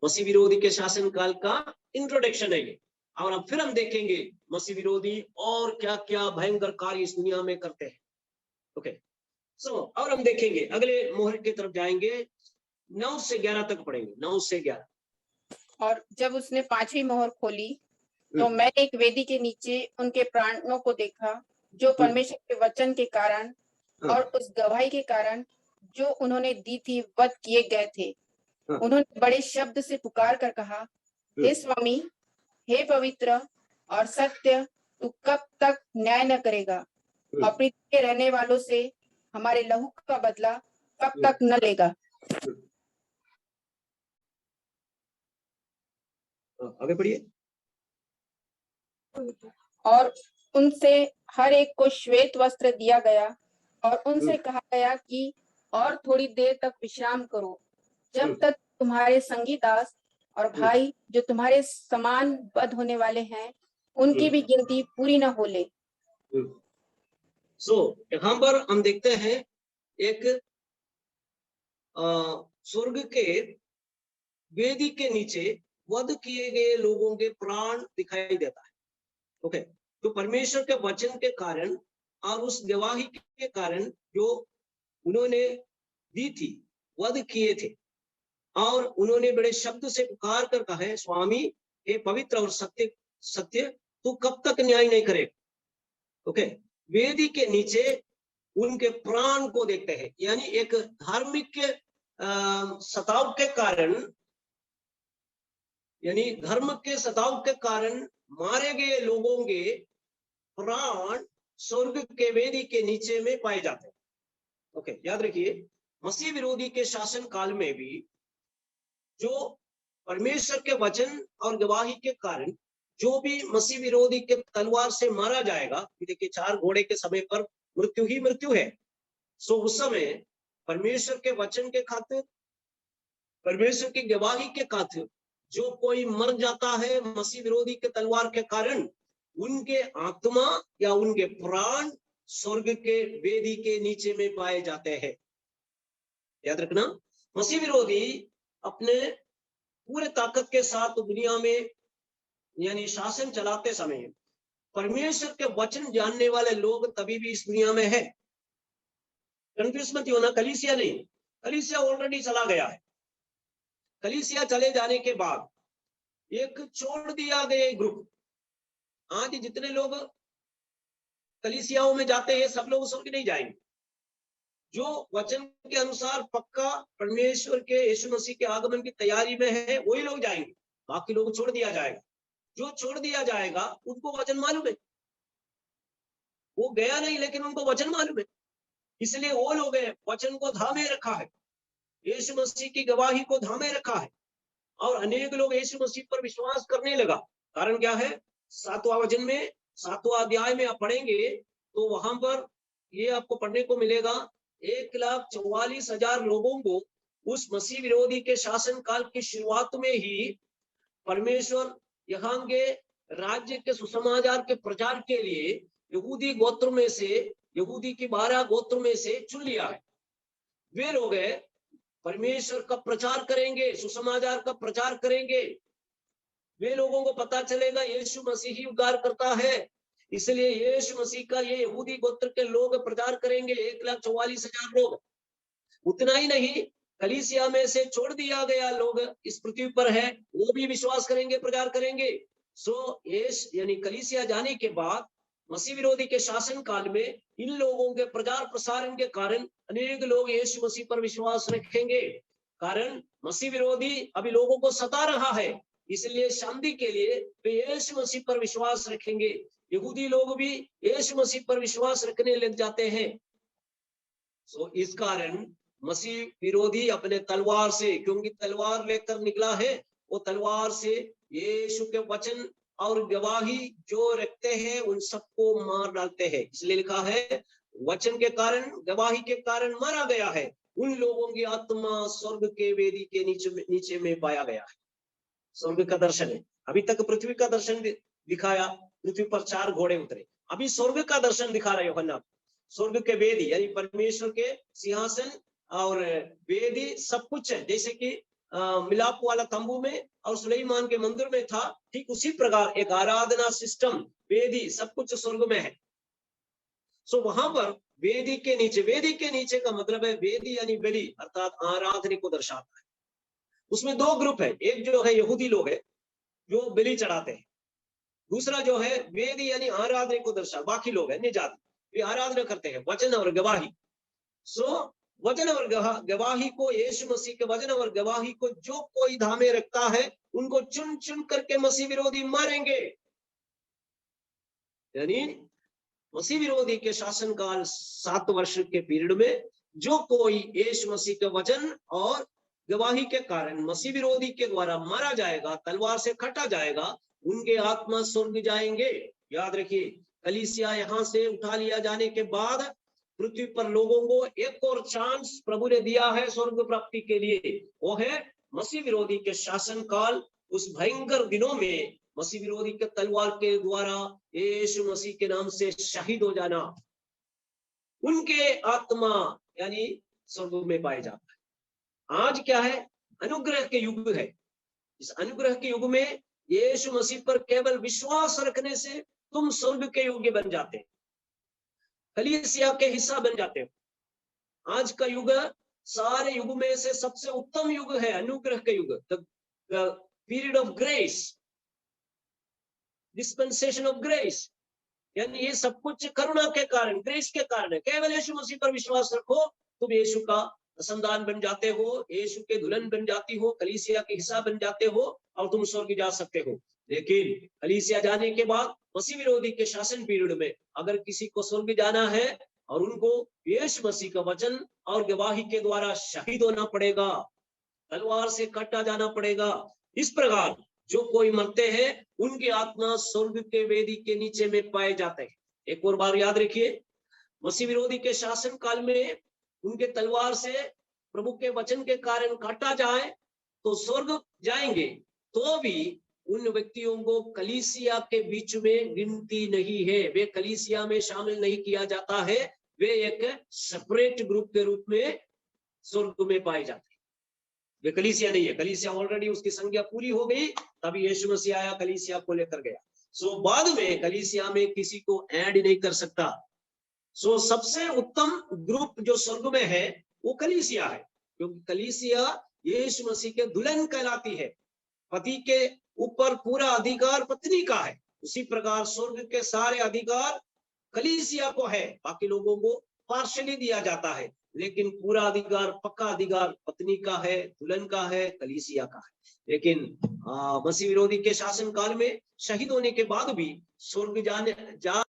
मसीह विरोधी के शासन काल का इंट्रोडक्शन है ये। और अब फिर हम देखेंगे मसीह विरोधी और क्या क्या भयंकर कार्य इस दुनिया में करते हैं। ओके, सो और हम देखेंगे, अगले मोहर की तरफ जाएंगे, 9 से 11 तक पढ़ेंगे। 9 से 11। और जब उसने पांचवी मोहर खोली तो मैंने एक वेदी के नीचे उनके प्राणों को देखा, जो परमेश्वर के वचन के कारण और उस गवाही के कारण जो उन्होंने दी थी वध किए गए थे। उन्होंने बड़े शब्द से पुकार कर कहा, हे स्वामी, हे पवित्र और सत्य, तू कब तक न्याय न करेगा और पृथ्वी के रहने वालों से हमारे लहू का बदला कब तक न लेगा। आगे पढ़िए। और उनसे हर एक को श्वेत वस्त्र दिया गया और उनसे कहा गया कि और थोड़ी देर तक विश्राम करो, जब तक तुम्हारे संगी दास और भाई जो तुम्हारे समान वध होने वाले हैं उनकी भी गिनती पूरी न हो ले। यहाँ पर हम देखते हैं एक स्वर्ग के वेदी के नीचे वध किए गए लोगों के प्राण दिखाई देता है। ओके, तो परमेश्वर के वचन के कारण और उस गवाही के कारण जो उन्होंने दी थी, वध किए थे, और उन्होंने बड़े शब्द से पुकार कर कहा है, स्वामी, हे पवित्र और सत्य सत्य, तू कब तक न्याय नहीं करेगा। ओके, वेदी के नीचे उनके प्राण को देखते हैं, यानी एक धार्मिक सताव के कारण, यानी धर्म के सताव के कारण मारे गए लोगों के प्राण स्वर्ग के वेदी के नीचे में पाए जाते हैं। ओके, याद रखिए, मसीह विरोधी के शासन काल में भी जो परमेश्वर के वचन और गवाही के कारण जो भी मसीह विरोधी के तलवार से मारा जाएगा, देखिए 4 घोड़े के समय पर मृत्यु ही मृत्यु है। सो उस समय परमेश्वर के वचन के खातिर, परमेश्वर की गवाही के खातिर जो कोई मर जाता है मसीह विरोधी के तलवार के कारण, उनके आत्मा या उनके प्राण स्वर्ग के वेदी के नीचे में पाए जाते हैं। याद रखना, मसीह विरोधी अपने पूरे ताकत के साथ दुनिया में यानी शासन चलाते समय परमेश्वर के वचन जानने वाले लोग तभी भी इस दुनिया में है। कंफ्यूज मत होना, कलीसिया नहीं, कलीसिया ऑलरेडी चला गया है। कलीसिया चले जाने के बाद एक छोड़ दिया गया ग्रुप, आज जितने लोग कलीसियाओं में जाते हैं सब लोग स्वर्ग नहीं जाएंगे। जो वचन के अनुसार पक्का परमेश्वर के यीशु मसीह के आगमन की तैयारी में है वही लोग जाएंगे, बाकी लोग छोड़ दिया जाएगा। जो छोड़ दिया जाएगा उनको वचन मालूम है, वो गया नहीं लेकिन उनको वचन मालूम है, इसलिए वो लोग वचन को थामे रखा है, यीशु मसीह की गवाही को थामे रखा है। और अनेक लोग यीशु मसीह पर विश्वास करने लगा। कारण क्या है? 7वां वचन में, 7वां अध्याय में आप पढ़ेंगे तो वहां पर ये आपको पढ़ने को मिलेगा, 1,44,000 लोगों को उस मसीह विरोधी के शासन काल की शुरुआत में ही परमेश्वर यहाँ के राज्य के सुसमाचार के प्रचार के लिए यहूदी गोत्र में से, यहूदी की 12 गोत्र में से चुन लिया है। वे लोग परमेश्वर का प्रचार करेंगे, सुसमाचार का प्रचार करेंगे। वे लोगों को पता चलेगा यीशु मसीह ही उद्धार करता है, इसलिए यीशु मसीह का ये यहूदी गोत्र के लोग प्रचार करेंगे, 1,44,000 लोग। उतना ही नहीं, कलीसिया में से छोड़ दिया गया लोग इस पृथ्वी पर है, वो भी विश्वास करेंगे, प्रचार करेंगे। सो यानी कलीसिया जाने के बाद मसीह विरोधी के शासन काल में इन लोगों के प्रचार प्रसारण के कारण अनेक लोग यीशु मसीह पर विश्वास रखेंगे। कारण मसीह विरोधी अभी लोगों को सता रहा है, इसलिए शांति के लिए वे यीशु मसीह पर विश्वास रखेंगे। यहूदी लोग भी यीशु मसीह पर विश्वास रखने लग जाते हैं। सो इस कारण मसीह विरोधी अपने तलवार से, क्योंकि तलवार लेकर निकला है, वो तलवार से यीशु के वचन और गवाही जो रखते हैं उन सबको मार डालते हैं। इसलिए लिखा है, वचन के कारण, गवाही के कारण मारा गया है, उन लोगों की आत्मा स्वर्ग के वेदी के नीचे में पाया गया है। स्वर्ग का दर्शन है। अभी तक पृथ्वी का दर्शन दिखाया, पृथ्वी पर 4 घोड़े उतरे। अभी स्वर्ग का दर्शन दिखा रहे यूहन्ना। स्वर्ग के वेदी यानी परमेश्वर के सिंहासन और वेदी सब कुछ है, जैसे कि मिलाप वाला तंबू में और सुलेमान के मंदिर में था, ठीक उसी प्रकार एक आराधना सिस्टम, वेदी सब कुछ स्वर्ग में है। सो वहां पर वेदी के नीचे का मतलब है, वेदी यानी बलि अर्थात आराधना को दर्शाता है। उसमें 2 ग्रुप है, एक जो है यहूदी लोग है जो बलि चढ़ाते हैं, दूसरा जो है वेदी यानी आराधना को दर्शा, बाकी लोग है निजात, वे आराधना करते हैं, वचन और गवाही। सो वचन और गवाही को, यीशु मसीह के वचन और गवाही को जो कोई धामे रखता है, उनको चुन चुन करके मसीह विरोधी मारेंगे। यानी मसीह विरोधी के शासनकाल 7 वर्ष के पीरियड में जो कोई यीशु मसीह के वचन और गवाही के कारण मसीह विरोधी के द्वारा मारा जाएगा, तलवार से काटा जाएगा, उनके आत्मा स्वर्ग जाएंगे। याद रखिए, कलीसिया यहाँ से उठा लिया जाने के बाद पृथ्वी पर लोगों को एक और चांस प्रभु ने दिया है स्वर्ग प्राप्ति के लिए, वो है मसीह विरोधी के शासन काल, उस भयंकर दिनों में मसीह विरोधी के तलवार के द्वारा यीशु मसीह के नाम से शहीद हो जाना, उनके आत्मा यानी स्वर्ग में पाए जाता है। आज क्या है? अनुग्रह के युग है। इस अनुग्रह के युग में यीशु मसीह पर केवल विश्वास रखने से तुम स्वर्ग के योग्य बन जाते, कलीसिया के हिस्सा बन जाते हो। आज का युग सारे युग में से सबसे उत्तम युग है, अनुग्रह के युग, the period of grace, dispensation of grace. यानी ये सब कुछ करुणा के कारण, ग्रेस के कारण है। केवल यीशु मसीह पर विश्वास रखो, तुम यीशु का संतान बन जाते हो, यीशु के दुल्हन बन जाती हो, कलीसिया के हिस्सा बन जाते हो और तुम स्वर्ग जा सकते हो। लेकिन कलीसिया जाने के बाद मसीह विरोधी के शासन पीरियड में अगर किसी को स्वर्ग जाना है और उनको यीशु मसीह का वचन और गवाही के द्वारा शहीद होना पड़ेगा, तलवार से काटा जाना पड़ेगा। इस प्रकार जो कोई मरते हैं उनकी आत्मा स्वर्ग के वेदी के नीचे में पाए जाते हैं। एक और बार याद रखिए, मसीह विरोधी के शासन काल में उनके तलवार से प्रभु के वचन के कारण काटा जाए तो स्वर्ग जाएंगे, तो भी उन व्यक्तियों को कलीसिया के बीच में गिनती नहीं है, वे कलीसिया में शामिल नहीं किया जाता है, वे एक सेपरेट ग्रुप के रूप में स्वर्ग में पाए जाते हैं। वे कलीसिया नहीं है, कलीसिया ऑलरेडी उसकी संख्या पूरी हो गई, तभी यीशु मसीह आया, कलीसिया को लेकर गया। सो बाद में कलीसिया में किसी को ऐड नहीं कर सकता। सो सबसे उत्तम ग्रुप जो स्वर्ग में है वो कलीसिया है, क्योंकि कलीसिया यीशु मसीह के दुल्हन कहलाती है। पति के ऊपर पूरा अधिकार पत्नी का है, उसी प्रकार स्वर्ग के सारे अधिकार कलीसिया को है, बाकी लोगों को पार्शली दिया जाता है, लेकिन पूरा अधिकार, पक्का अधिकार पत्नी का है, दुल्हन का है, कलीसिया का है। लेकिन मसीह विरोधी के शासन काल में शहीद होने के बाद भी स्वर्ग जा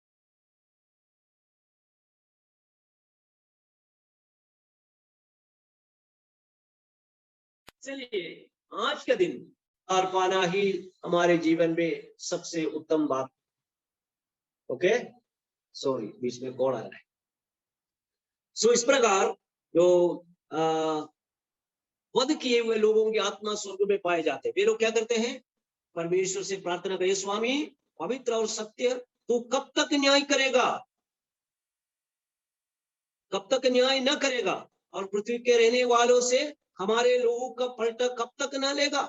चलिए आज का दिन हार पाना ही हमारे जीवन में सबसे उत्तम बात। ओके, सॉरी बीच में कौन आ रहा है। सो इस प्रकार जो वध किए हुए लोगों की आत्मा स्वर्ग में पाए जाते हैं, वे लोग क्या करते हैं, परमेश्वर से प्रार्थना करें, स्वामी पवित्र और सत्य तू कब तक न्याय करेगा, कब तक न्याय न करेगा, और पृथ्वी के रहने वालों से हमारे लोगों का पलटा कब तक न लेगा।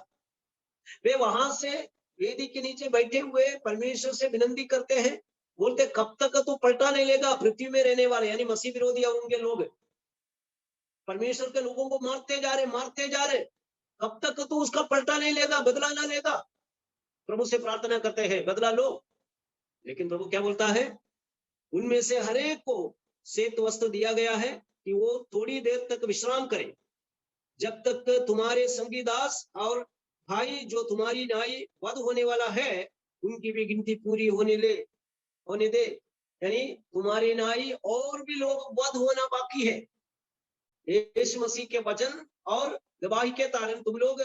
वे वहां से वेदी के नीचे बैठे हुए परमेश्वर से विनती करते हैं, बोलते कब तक तो पलटा नहीं लेगा। पृथ्वी में रहने वाले यानी मसीह विरोधी और उनके लोग परमेश्वर के लोगों को मारते जा रहे, कब तक तो उसका पलटा नहीं लेगा, बदला ना लेगा। प्रभु से प्रार्थना करते हैं बदला लो, लेकिन प्रभु क्या बोलता है, उनमें से हर एक को श्वेत वस्त्र दिया गया है कि वो थोड़ी देर तक विश्राम करे, जब तक तुम्हारे संगी दास और भाई जो तुम्हारी न्याय वध होने वाला है उनकी भी गिनती पूरी होने दे। यानी तुम्हारे न्याय और भी लोग वध होना बाकी है। यीशु मसीह के वचन और गवाही के कारण तुम लोग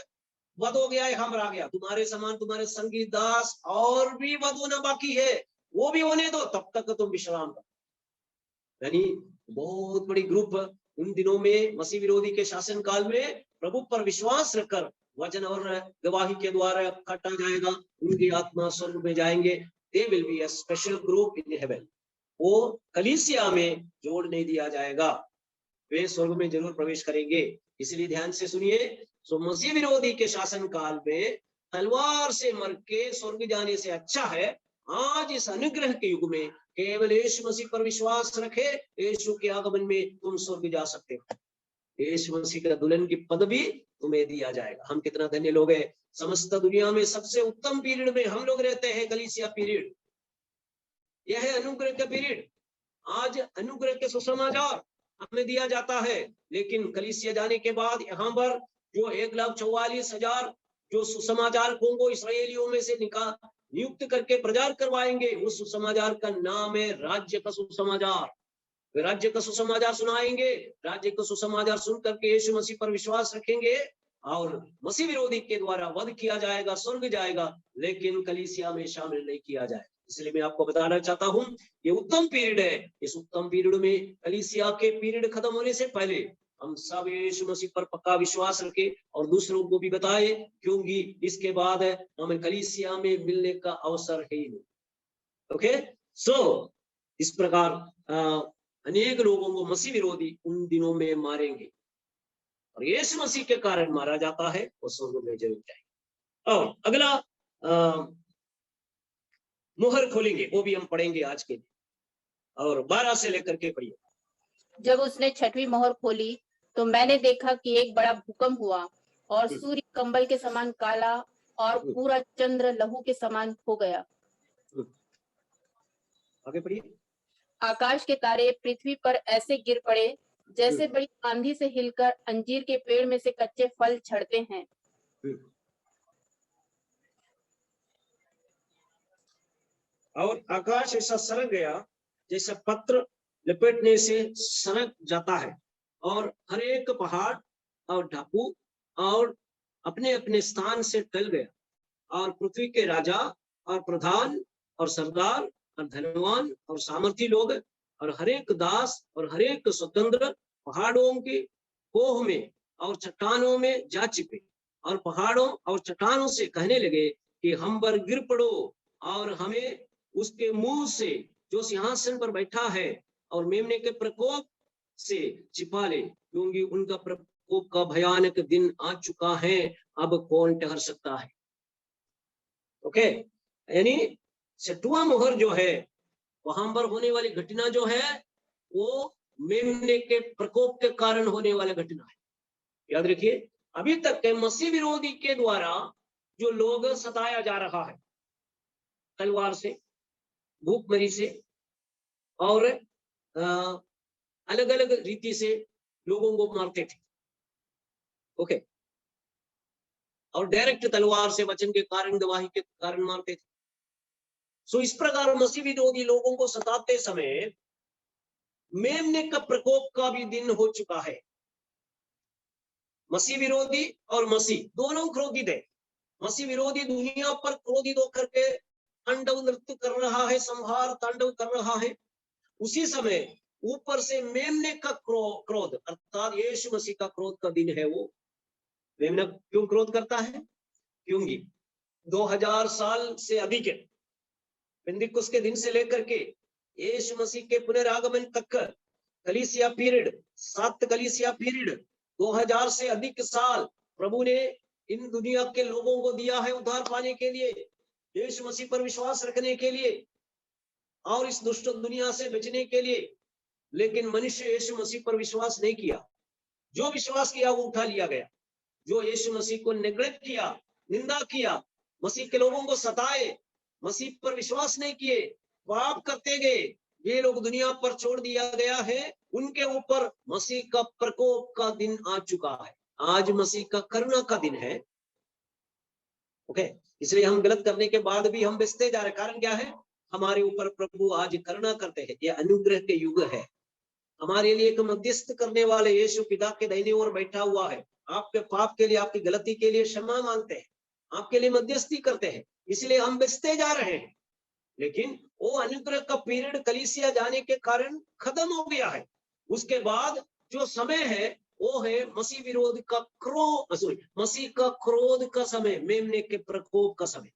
वध हो गया है, हम आ गया, तुम्हारे समान तुम्हारे संगी दास और भी वध होना बाकी है, वो भी होने दो, तब तक तुम विश्राम करो। यानी बहुत बड़ी ग्रुप उन दिनों में मसीह विरोधी के शासन काल में प्रभु पर विश्वास रखकर वचन और गवाही के द्वारा काटा जाएगा, उनकी आत्मा स्वर्ग में जाएंगे। They will be a special group in heaven. वो कलीसिया में जोड़ नहीं दिया जाएगा, वे स्वर्ग में जरूर प्रवेश करेंगे। इसलिए ध्यान से सुनिए, सो मसीह विरोधी के शासन काल में तलवार से मर के स्वर्ग जाने से अच्छा है आज इस अनुग्रह के युग में केवल यीशु मसीह पर विश्वास रखे, यीशु के आगमन में तुम स्वर्ग जा सकते हो। यीशु मसीह का दुल्हन की पदवी तुम्हें दिया जाएगा। हम कितना धन्य लोग हैं। समस्त दुनिया में सबसे उत्तम पीरियड में हम लोग रहते हैं, कलीसिया पीरियड। यह है अनुग्रह का पीरियड। आज अनुग्रह के सुसमाचार हमें दिया जाता है, लेकिन कलीसिया जाने के बाद यहाँ पर जो 1,44,000 जो सुसमाचार कोंगो इसराइलियों में से नियुक्त करके प्रचार करवाएंगे, उस सुसमाचार का नाम है राज्य का सुसमाचार। वे राज्य का सुसमाचार सुनाएंगे, राज्य का सुसमाचार सुन करके यीशु मसीह पर विश्वास रखेंगे और मसीह विरोधी के द्वारा वध किया जाएगा, स्वर्ग जाएगा, लेकिन कलीसिया में शामिल नहीं किया जाएगा। इसलिए मैं आपको बताना चाहता हूं, ये उत्तम पीरियड है। इस उत्तम पीरियड में कलीसिया के पीरियड खत्म होने से पहले हम सब यीशु मसीह पर पक्का विश्वास रखें और दूसरों को भी बताए, क्योंकि इसके बाद हमें कलीसिया में मिलने का अवसर है ही नहीं। ओके, सो इस प्रकार अनेक लोगों को मसीह विरोधी उन दिनों में मारेंगे और यीशु मसीह के कारण मारा जाता है, वो स्वर्ग में जरूर जाएगा। और अगला मुहर खोलेंगे, वो भी हम पढ़ेंगे आज के लिए, और 12 से लेकर के पढ़िए। जब उसने छठवीं मोहर खोली तो मैंने देखा कि एक बड़ा भूकंप हुआ और सूर्य कंबल के समान काला और पूरा चंद्र लहू के समान हो गया। आगे पढ़िए। आकाश के तारे पृथ्वी पर ऐसे गिर पड़े जैसे बड़ी आंधी से हिलकर अंजीर के पेड़ में से कच्चे फल झड़ते हैं। और आकाश ऐसा सरक गया जैसे पत्र लपेटने से सरक जाता है, और हर एक पहाड़ और ढापू और अपने अपने स्थान से टल गया, और पृथ्वी के राजा और प्रधान और सरदार और धनवान और सामर्थी लोग और हर एक दास और हर एक स्वतंत्र पहाड़ों की कोह में और चट्टानों में जा छिपे, और पहाड़ों और चट्टानों से कहने लगे कि हम पर गिर पड़ो और हमें उसके मुंह से जो सिंहासन पर बैठा है और मेमने के प्रकोप से छिपा ले, क्योंकि उनका प्रकोप का भयानक दिन आ चुका है, अब कौन ठहर सकता है। ओके, यानी छठवां मोहर जो है, वहां पर होने वाली घटना जो है वो मेमने के प्रकोप के कारण होने वाली घटना है। याद रखिए, अभी तक के मसीह विरोधी के द्वारा जो लोग सताया जा रहा है, तलवार से, भूखमरी से और अलग अलग रीति से लोगों को मारते थे। ओके, और डायरेक्ट तलवार से, वचन के कारण, गवाही के कारण मारते थे। सो इस प्रकार मसीह विरोधी लोगों को सताते समय मेमने का प्रकोप का भी दिन हो चुका है। मसीह विरोधी और मसीह दोनों क्रोधित है, मसीह विरोधी दुनिया पर क्रोधित होकर के तांडव नृत्य कर रहा है, संहार तांडव कर रहा है, उसी समय ऊपर से मेमने का क्रोध अर्थात यीशु मसीह का क्रोध का दिन है वो। मेमना क्यों क्रोध करता है? क्योंकि 2000 साल से अधिक है, पेंतिकुस्त के दिन से लेकर के यीशु मसीह के पुनरागमन तक कलीसिया पीरियड, 7 कलीसिया पीरियड, 2000 से अधिक साल प्रभु ने इन दुनिया के लोगों को दिया है उद्धार पाने के लिए, यीशु मसीह पर विश्वास रखने के लिए और इस दुष्ट दुनिया से बचने के लिए। लेकिन मनुष्य यीशु मसीह पर विश्वास नहीं किया। जो विश्वास किया वो उठा लिया गया। जो यीशु मसीह को नेग्लेक्ट किया, निंदा किया, मसीह के लोगों को सताए, मसीह पर विश्वास नहीं किए, पाप करते गए, ये लोग दुनिया पर छोड़ दिया गया है। उनके ऊपर मसीह का प्रकोप का दिन आ चुका है। आज मसीह का करुणा का दिन है। ओके, इसलिए हम गलत करने के बाद भी हम बचते जा रहे। कारण क्या है? हमारे ऊपर प्रभु आज करुणा करते हैं। ये अनुग्रह के युग है। हमारे लिए एक मध्यस्थ करने वाले यीशु पिता के दाहिने ओर बैठा हुआ है। आपके पाप के लिए, आपकी गलती के लिए क्षमा मांगते हैं, आपके लिए मध्यस्थी करते हैं। इसलिए हम बचते जा रहे हैं। लेकिन वो अनुग्रह का पीरियड कलीसिया जाने के कारण खत्म हो गया है। उसके बाद जो समय है वो है मसीह विरोध का मसीह का क्रोध का समय, मेमने के प्रकोप का समय।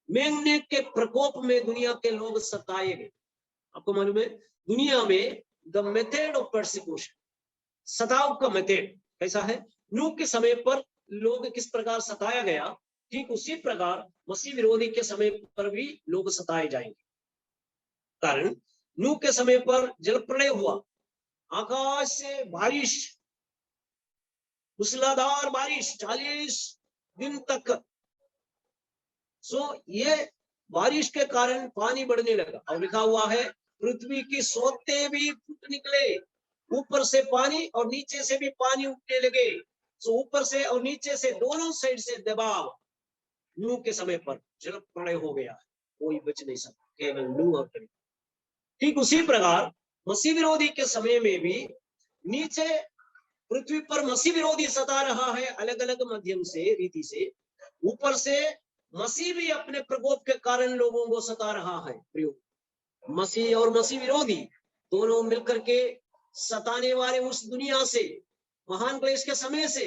मेमने के प्रकोप में दुनिया के लोग सताए गए। आपको मालूम है दुनिया में द मेथड ऑफ परसिक्यूशन, सताव का मेथड कैसा है? नूह के समय पर लोग किस प्रकार सताया गया, ठीक उसी प्रकार मसीह विरोधी के समय पर भी लोग सताए जाएंगे। कारण नूह के समय पर जल प्रलय हुआ, आकाश से बारिश, मूसलाधार बारिश 40 दिन तक। ये बारिश के कारण पानी बढ़ने लगा और लिखा हुआ है पृथ्वी की सोते भी फूट निकले, ऊपर से पानी और नीचे से भी पानी उठने लगे। ऊपर से और नीचे से दोनों साइड से दबाव। नूह के समय पर जल प्रलय हो गया, कोई बच नहीं सकता, केवल नूह और कलीसिया। ठीक उसी प्रकार मसीह विरोधी के समय में भी नीचे पृथ्वी पर मसीह विरोधी सता रहा है अलग अलग माध्यम से, रीति से। ऊपर से मसीह भी अपने प्रकोप के कारण लोगों को सता रहा है। मसीह और मसीह विरोधी दोनों मिलकर के सताने वाले उस दुनिया से, महान क्लेश के समय से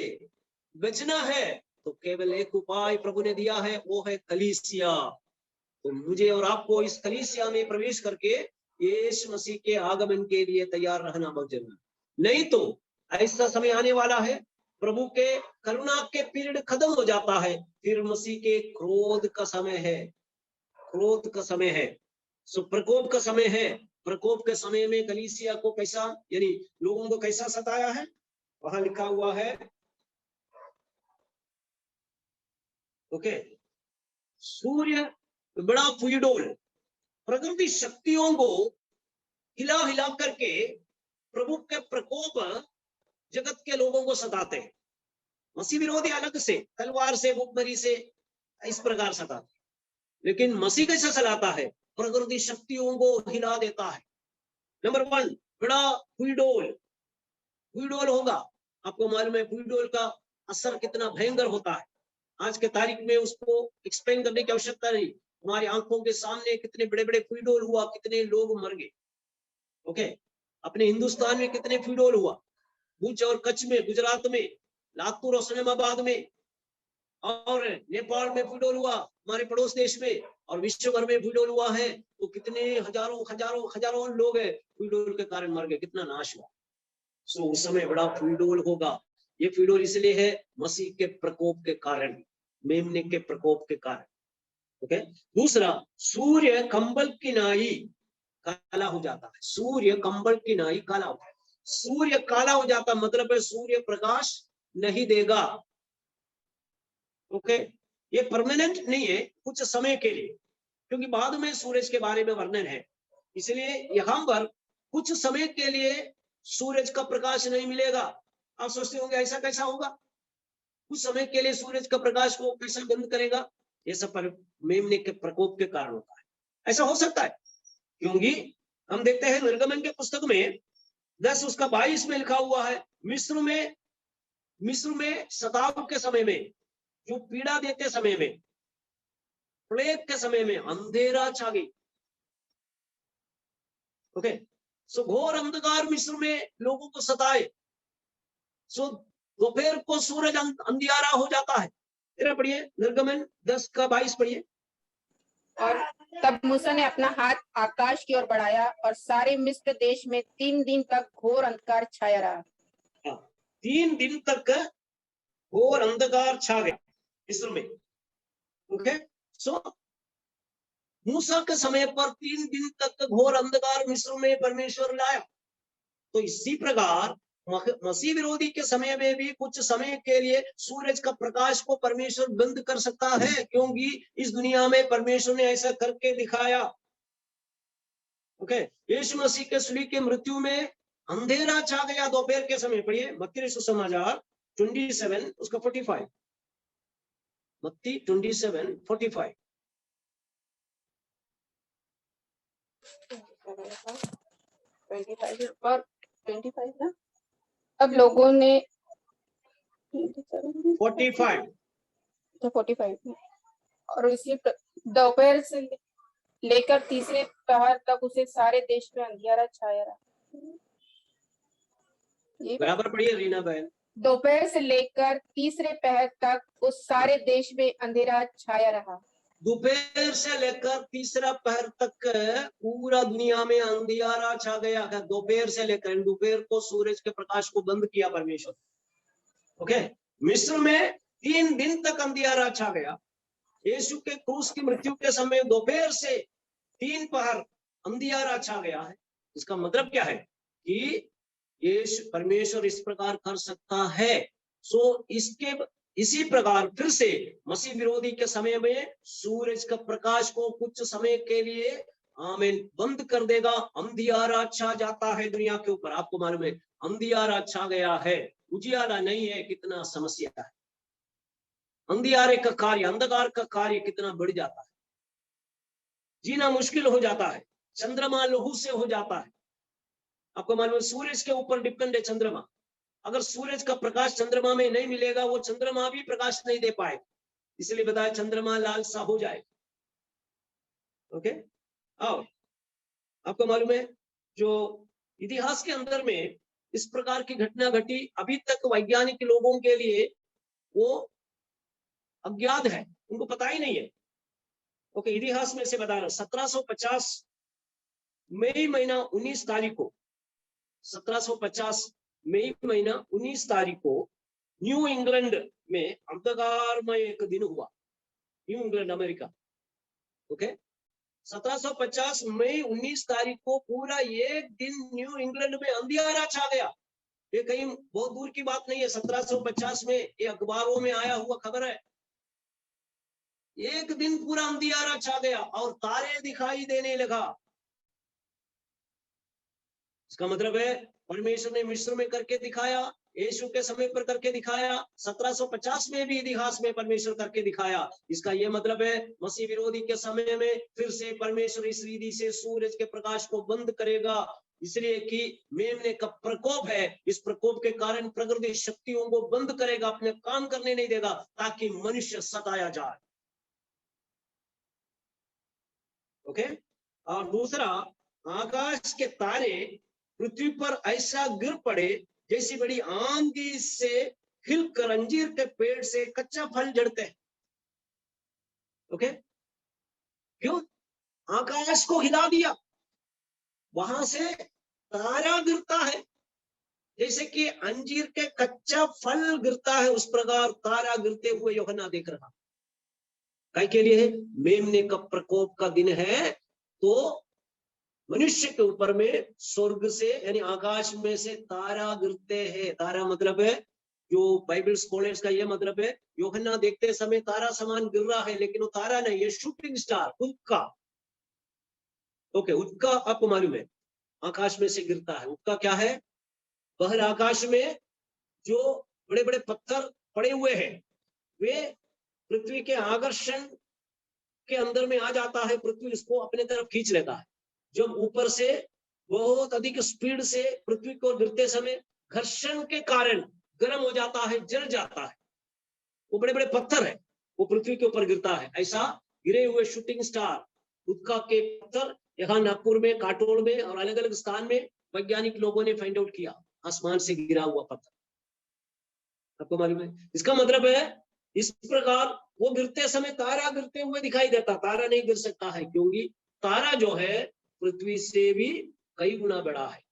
बचना है तो केवल एक उपाय प्रभु ने दिया है, वो है कलीसिया। तो मुझे और आपको इस कलीसिया में प्रवेश करके यीशु मसीह के आगमन के लिए तैयार रहना बहुत जरूरी। नहीं तो ऐसा समय आने वाला है, प्रभु के करुणा के पीरियड खत्म हो जाता है, फिर मसीह के क्रोध का समय है, क्रोध का समय है, प्रकोप का समय है। प्रकोप के समय में कलीसिया को कैसा, यानी लोगों को कैसा सताया है, वहां लिखा हुआ है। ओके, सूर्य बड़ा फुईडोल प्रकृति शक्तियों को हिला हिला करके प्रभु के प्रकोप जगत के लोगों को सताते हैं। मसीह विरोधी अलग से तलवार से, भूखमरी से इस प्रकार सताते, लेकिन मसीह कैसे सलाता है? प्रकृति शक्तियों को हिला देता है। नंबर 1 बड़ा फुईडोल, फुईडोल होगा। आपको मालूम है फुईडोल का असर कितना भयंकर होता है। आज के तारीख में उसको एक्सप्लेन करने की आवश्यकता नहीं। हमारी आंखों के सामने कितने बड़े बड़े फुईडोल हुआ, कितने लोग मर गए। ओके, अपने हिंदुस्तान में कितने फुईडोल हुआ, भुज और कच्छ में, गुजरात में, लातूर और सलेमाबाद में, और नेपाल में फुईडोल हुआ, हमारे पड़ोस देश में, और विश्व भर में फुईडोल हुआ है। तो कितने हजारों हजारों हजारों लोग हैं फुईडोल के कारण मर गए, कितना नाश हुआ। उस समय बड़ा फुईडोल होगा। ये फुईडोल इसलिए है मसीह के प्रकोप के कारण, मेमने के प्रकोप के कारण। ओके, दूसरा सूर्य कंबल की नाई काला हो जाता है। सूर्य कंबल की नाई काला होता है। सूर्य काला हो जाता मतलब है सूर्य प्रकाश नहीं देगा। ओके, ये परमानेंट नहीं है, कुछ समय के लिए, क्योंकि बाद में सूरज के बारे में वर्णन है। इसलिए यहां पर कुछ समय के लिए सूरज का प्रकाश नहीं मिलेगा। आप सोचते होंगे ऐसा कैसा होगा, कुछ समय के लिए सूरज का प्रकाश को कैसा बंद करेगा? ये सब मेमने के प्रकोप के कारण होता है। ऐसा हो सकता है क्योंकि हम देखते हैं निर्गमन के पुस्तक में 10 उसका 22 में लिखा हुआ है, मिस्र में सताव के समय में जो पीड़ा देते समय में, प्लेग के समय में अंधेरा छा गई। ओके, सो घोर अंधकार मिस्र में लोगों को सताए। सो दोपहर को सूरज अंधियारा हो जाता है। तेरा पढ़िए निर्गमन 10:22 पढ़िए। और तब मूसा ने अपना हाथ आकाश की ओर बढ़ाया और सारे मिस्र देश में 3 दिन तक घोर अंधकार छाया रहा। 3 दिन तक घोर अंधकार छा गया मिस्र में। ओके, सो मूसा के समय पर 3 दिन तक घोर अंधकार मिस्र में परमेश्वर लाया। तो इसी प्रकार मसीह विरोधी के समय में भी कुछ समय के लिए सूरज का प्रकाश को परमेश्वर बंद कर सकता है, क्योंकि इस दुनिया में परमेश्वर ने ऐसा करके दिखाया। ओके, यीशु मसीह के सूली की मृत्यु में अंधेरा छा गया दोपहर के समय। पढ़िए मत्ती सुसमाचार 27 उसका 45। मत्ती 27:45। 25 और 25 ना। अब लोगों ने 45 45 और इसी दोपहर से लेकर तीसरे पहर तक उसे सारे देश में अंधियारा छाया रहा। ये बराबर पढ़िए रीना बहन। दोपहर से लेकर तीसरे पहर तक उस सारे देश में अंधेरा छाया रहा। दोपहर से लेकर तीसरा पहर तक पूरा दुनिया में अंधियारा छा गया। दोपहर से लेकर दोपहर को सूरज के प्रकाश को बंद किया परमेश्वर। ओके, मिस्र में 3 दिन तक अंधियारा छा गया। यीशु के क्रूस की मृत्यु के समय दोपहर से 3 पहर अंधियारा छा गया है। इसका मतलब क्या है कि यीशु परमेश्वर इस प्रकार कर सकता है। सो इसी प्रकार फिर से मसीह विरोधी के समय में सूरज का प्रकाश को कुछ समय के लिए आमीन बंद कर देगा। अंधियारा छा जाता है दुनिया के ऊपर। आपको मालूम है अंधियारा छा गया है, उजियारा नहीं है। कितना समस्या है, अंधियारे का कार्य, अंधकार का कार्य कितना बढ़ जाता है, जीना मुश्किल हो जाता है। चंद्रमा लहू से हो जाता है। आपको मालूम है सूरज के ऊपर डिपेंड है चंद्रमा। अगर सूरज का प्रकाश चंद्रमा में नहीं मिलेगा, वो चंद्रमा भी प्रकाश नहीं दे पाए। इसलिए बताया चंद्रमा लाल सा हो जाए। ओके, और आपको मालूम है जो इतिहास के अंदर में इस प्रकार की घटना घटी, अभी तक वैज्ञानिक लोगों के लिए वो अज्ञात है, उनको पता ही नहीं है। ओके, इतिहास में से बता रहा 1750 मई महीना 19 तारीख को 1750 मई महीना 19 तारीख को न्यू इंग्लैंड में अंधकार में एक दिन हुआ। New England America. ओके, 1750 मई 19 तारीख को पूरा एक दिन न्यू इंग्लैंड में अंधियारा छा गया। ये कहीं बहुत दूर की बात नहीं है। 1750 में ये अखबारों में आया हुआ खबर है। एक दिन पूरा अंधियारा छा गया और तारे दिखाई देने लगा। इसका मतलब है परमेश्वर ने मिस्र में करके दिखाया, यीशु के समय पर करके दिखाया, 1750 में भी इतिहास में परमेश्वर करके दिखाया। इसका यह मतलब है मसीह विरोधी के समय में फिर से परमेश्वर इस विधि से सूरज के प्रकाश को बंद करेगा। इसलिए कि मेमने का प्रकोप है, इस प्रकोप के कारण प्रकृति शक्तियों को बंद करेगा, अपने काम करने नहीं देगा, ताकि मनुष्य सताया जाए। ओके, और दूसरा, आकाश के तारे पृथ्वी पर ऐसा गिर पड़े जैसी बड़ी आंधी से हिलकर अंजीर के पेड़ से कच्चा फल झड़ते हैं। ओके, क्यों? आकाश को हिला दिया, वहां से तारा गिरता है, जैसे कि अंजीर के कच्चा फल गिरता है, उस प्रकार तारा गिरते हुए यूहन्ना देख रहा। काय के लिए? मेमने का प्रकोप का दिन है, तो मनुष्य के ऊपर में स्वर्ग से यानी आकाश में से तारा गिरते हैं। तारा मतलब है, जो बाइबल स्कॉलर्स का ये मतलब है, यूहन्ना देखते समय तारा समान गिर रहा है, लेकिन वो तारा नहीं, ये शूटिंग स्टार, उल्का। ओके, उल्का आपको मालूम है आकाश में से गिरता है। उल्का क्या है? बहर आकाश में जो बड़े बड़े पत्थर पड़े हुए हैं, वे पृथ्वी के आकर्षण के अंदर में आ जाता है, पृथ्वी इसको अपने तरफ खींच लेता है। जब ऊपर से बहुत अधिक स्पीड से पृथ्वी को गिरते समय घर्षण के कारण गर्म हो जाता है, जल जाता है, वो बड़े बड़े पत्थर है, वो पृथ्वी के ऊपर गिरता है। ऐसा गिरे हुए शूटिंग स्टार उल्का के पत्थर यहाँ नागपुर में, काटोड़ में और अलग अलग स्थान में वैज्ञानिक लोगों ने फाइंड आउट किया, आसमान से गिरा हुआ पत्थर। आपको मालूम है, इसका मतलब है इस प्रकार वो गिरते समय तारा गिरते हुए दिखाई देता, तारा नहीं गिर सकता है क्योंकि तारा जो है पृथ्वी से भी कई गुना बड़ा है।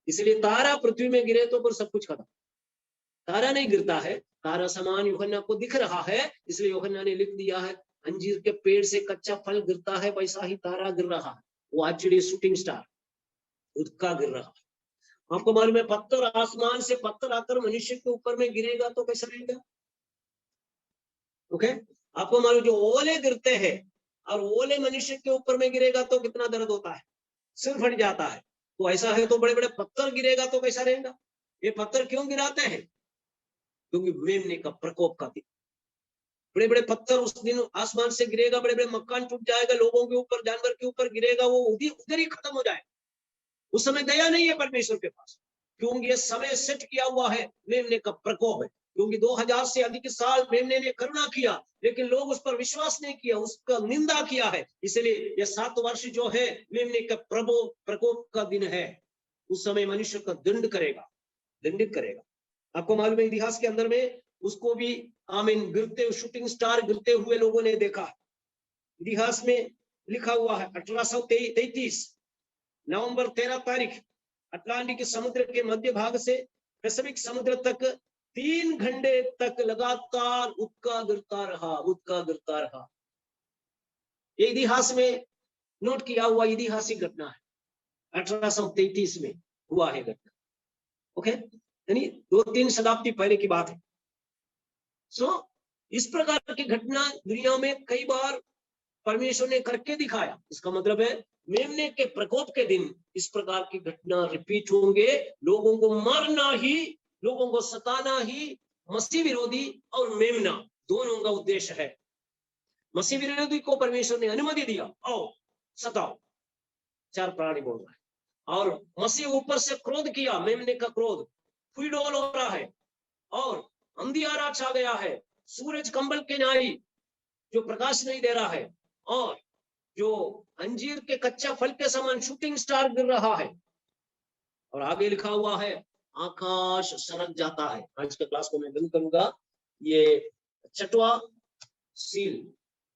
इसलिए तारा पृथ्वी में गिरे तो फिर सब कुछ खत्म। तारा नहीं गिरता है, तारा समान यूहन्ना को दिख रहा है, इसलिए यूहन्ना ने लिख दिया है अंजीर के पेड़ से कच्चा फल गिरता है वैसा ही तारा गिर रहा है। वो एक्चुअली शूटिंग स्टार उल्का गिर रहा है। आपको मालूम है, पत्थर आसमान से पत्थर आकर मनुष्य के ऊपर में गिरेगा तो कैसा रहेगा? ओके, आपको मालूम जो ओले गिरते हैं और ओले मनुष्य के ऊपर में गिरेगा तो कितना दर्द होता है, सिर फट जाता है। तो ऐसा है तो बड़े बड़े पत्थर गिरेगा तो कैसा रहेगा? ये पत्थर क्यों गिराते हैं? क्योंकि मेमने का प्रकोप का दिन, बड़े बड़े पत्थर उस दिन आसमान से गिरेगा, बड़े बड़े मकान टूट जाएगा, लोगों के ऊपर जानवर के ऊपर गिरेगा, वो उधर ही खत्म हो जाएगा। उस समय दया नहीं है परमेश्वर के पास, क्योंकि ये समय सेट किया हुआ है, मेमने का प्रकोप है। क्योंकि 2000 से अधिक साल मेमने ने करुणा किया, लेकिन लोग उस पर विश्वास नहीं किया, उसका निंदा किया है। इसलिए ये 7 वर्ष जो है मेमने का प्रकोप का दिन है। उस समय मनुष्य का दंडित करेगा। आपको मालूम है इतिहास के अंदर में उसको भी आमीन गिरते शूटिंग स्टार गिरते हुए लोगों ने देखा। इतिहास में लिखा हुआ है 1833 नवंबर 13 तारीख अटलांटिक समुद्र के मध्य भाग से पैसिफिक समुद्र तक 3 घंटे तक लगातार उल्का गिरता रहा। ये इतिहास में नोट किया हुआ ऐतिहासिक घटना है, 1833 में हुआ है घटना। ओके, यानी 2-3 शताब्दी पहले की बात है। इस प्रकार की घटना दुनिया में कई बार परमेश्वर ने करके दिखाया। इसका मतलब है मेमने के प्रकोप के दिन इस प्रकार की घटना रिपीट होंगे। लोगों को मारना ही, लोगों को सताना ही मसीह विरोधी और मेमना दोनों का उद्देश्य है। मसीह विरोधी को परमेश्वर ने अनुमति दिया, आओ सताओ, 4 प्राणी बोल रहा है, और मसीह ऊपर से क्रोध किया, मेमने का क्रोध फुलडोल हो रहा है और अंधियारा छा गया है, सूरज कंबल के नाई जो प्रकाश नहीं दे रहा है, और जो अंजीर के कच्चा फल के समान शूटिंग स्टार गिर रहा है। और आगे लिखा हुआ है आकाश सरक जाता है। आज के क्लास को मैं बंद करूंगा। ये 6वां सील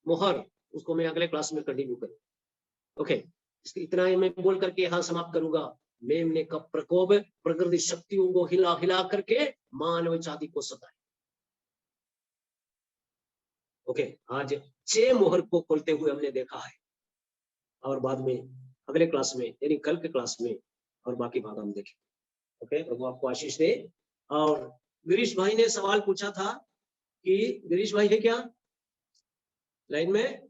मोहर उसको मैं अगले क्लास में कंटिन्यू करूंगा। ओके, इतना ही मैं बोल करके यहाँ समाप्त करूंगा। मेमने का प्रकोप प्रकृति शक्तियों को हिला हिला करके मानव जाति को सताए। ओके, आज 6 मोहर को खोलते हुए हमने देखा है, और बाद में अगले क्लास में यानी कल के क्लास में और बाकी भाग हम देखें। ओके, प्रभु आपको आशीष दे। और गिरीश भाई ने सवाल पूछा था कि गिरीश भाई है क्या लाइन में?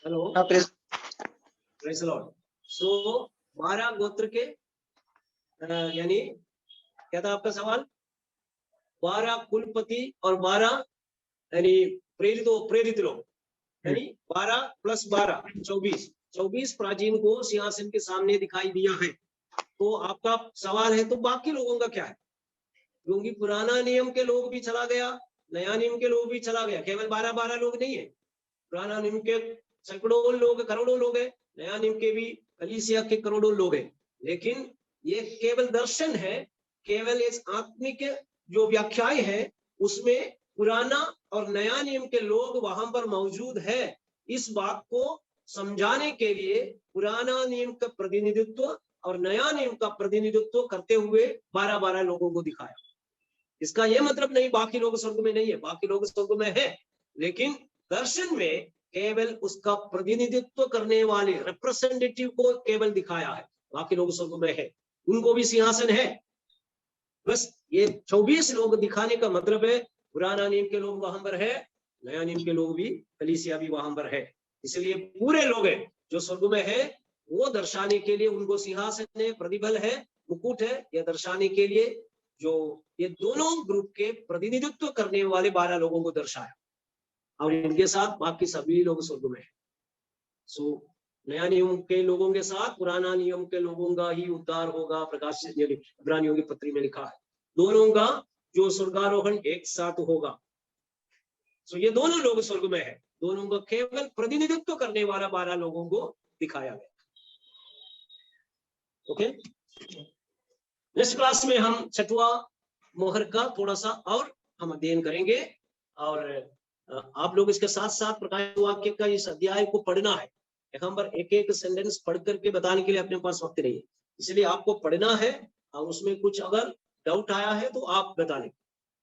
Hello, praise the Lord. So 12 गोत्र के यानी क्या था आपका सवाल? 12 कुलपति और 12 यानी प्रेरित लोग, यानी 12 + 12 24 प्राचीन को सिंहासन के सामने दिखाई दिया है। तो आपका सवाल है तो बाकी लोगों का क्या है? क्योंकि पुराना नियम के लोग भी चला गया, नया नियम के लोग भी चला गया, केवल 12 लोग नहीं है। पुराना नियम के सैकड़ों लोग, करोड़ों लोग है, नया नियम के भी कलीसिया के करोड़ों लोग है। लेकिन ये केवल दर्शन है, केवल इस आत्मिक जो व्याख्याएं है उसमें पुराना और नया नियम के लोग वहां पर मौजूद है। इस बात को समझाने के लिए पुराना नियम का प्रतिनिधित्व और नया नियम का प्रतिनिधित्व करते हुए 12 लोगों को दिखाया। इसका यह मतलब नहीं बाकी लोग स्वर्ग में नहीं है, बाकी लोग स्वर्ग में है, लेकिन दर्शन में केवल उसका प्रतिनिधित्व करने वाले रिप्रेजेंटेटिव को केवल दिखाया है। बाकी लोग स्वर्ग में है, उनको भी सिंहासन है। बस ये 24 लोग दिखाने का मतलब है पुराना नियम के लोग वहां पर है, नया नियम के लोग भी, कलीसिया भी वहां पर है। इसलिए पूरे लोग हैं जो स्वर्ग में है, वो दर्शाने के लिए उनको सिंहासन है, प्रतिबल है, मुकुट है, यह दर्शाने के लिए जो ये दोनों ग्रुप के प्रतिनिधित्व करने वाले 12 लोगों को दर्शाया, और इनके साथ बाकी सभी लोग स्वर्ग में है। सो नया नियम के लोगों के साथ पुराना नियम के लोगों का ही उद्धार होगा। प्रकाश इब्रानियों की पत्री में लिखा है, दोनों का जो स्वर्गारोहण एक साथ होगा। सो ये दोनों लोग स्वर्ग में है, दोनों का केवल प्रतिनिधित्व करने वाला 12 लोगों को दिखाया गया। ओके, नेक्स्ट क्लास में हम 6वां मोहर का थोड़ा सा और हम अध्ययन करेंगे, और आप लोग इसके साथ साथ प्रकाश वाक्य का इस अध्याय को पढ़ना है। यहाँ पर एक एक सेंटेंस पढ़ करके बताने के लिए अपने पास वक्त नहीं है, इसलिए आपको पढ़ना है, और उसमें कुछ अगर डाउट आया है तो आप बता लें।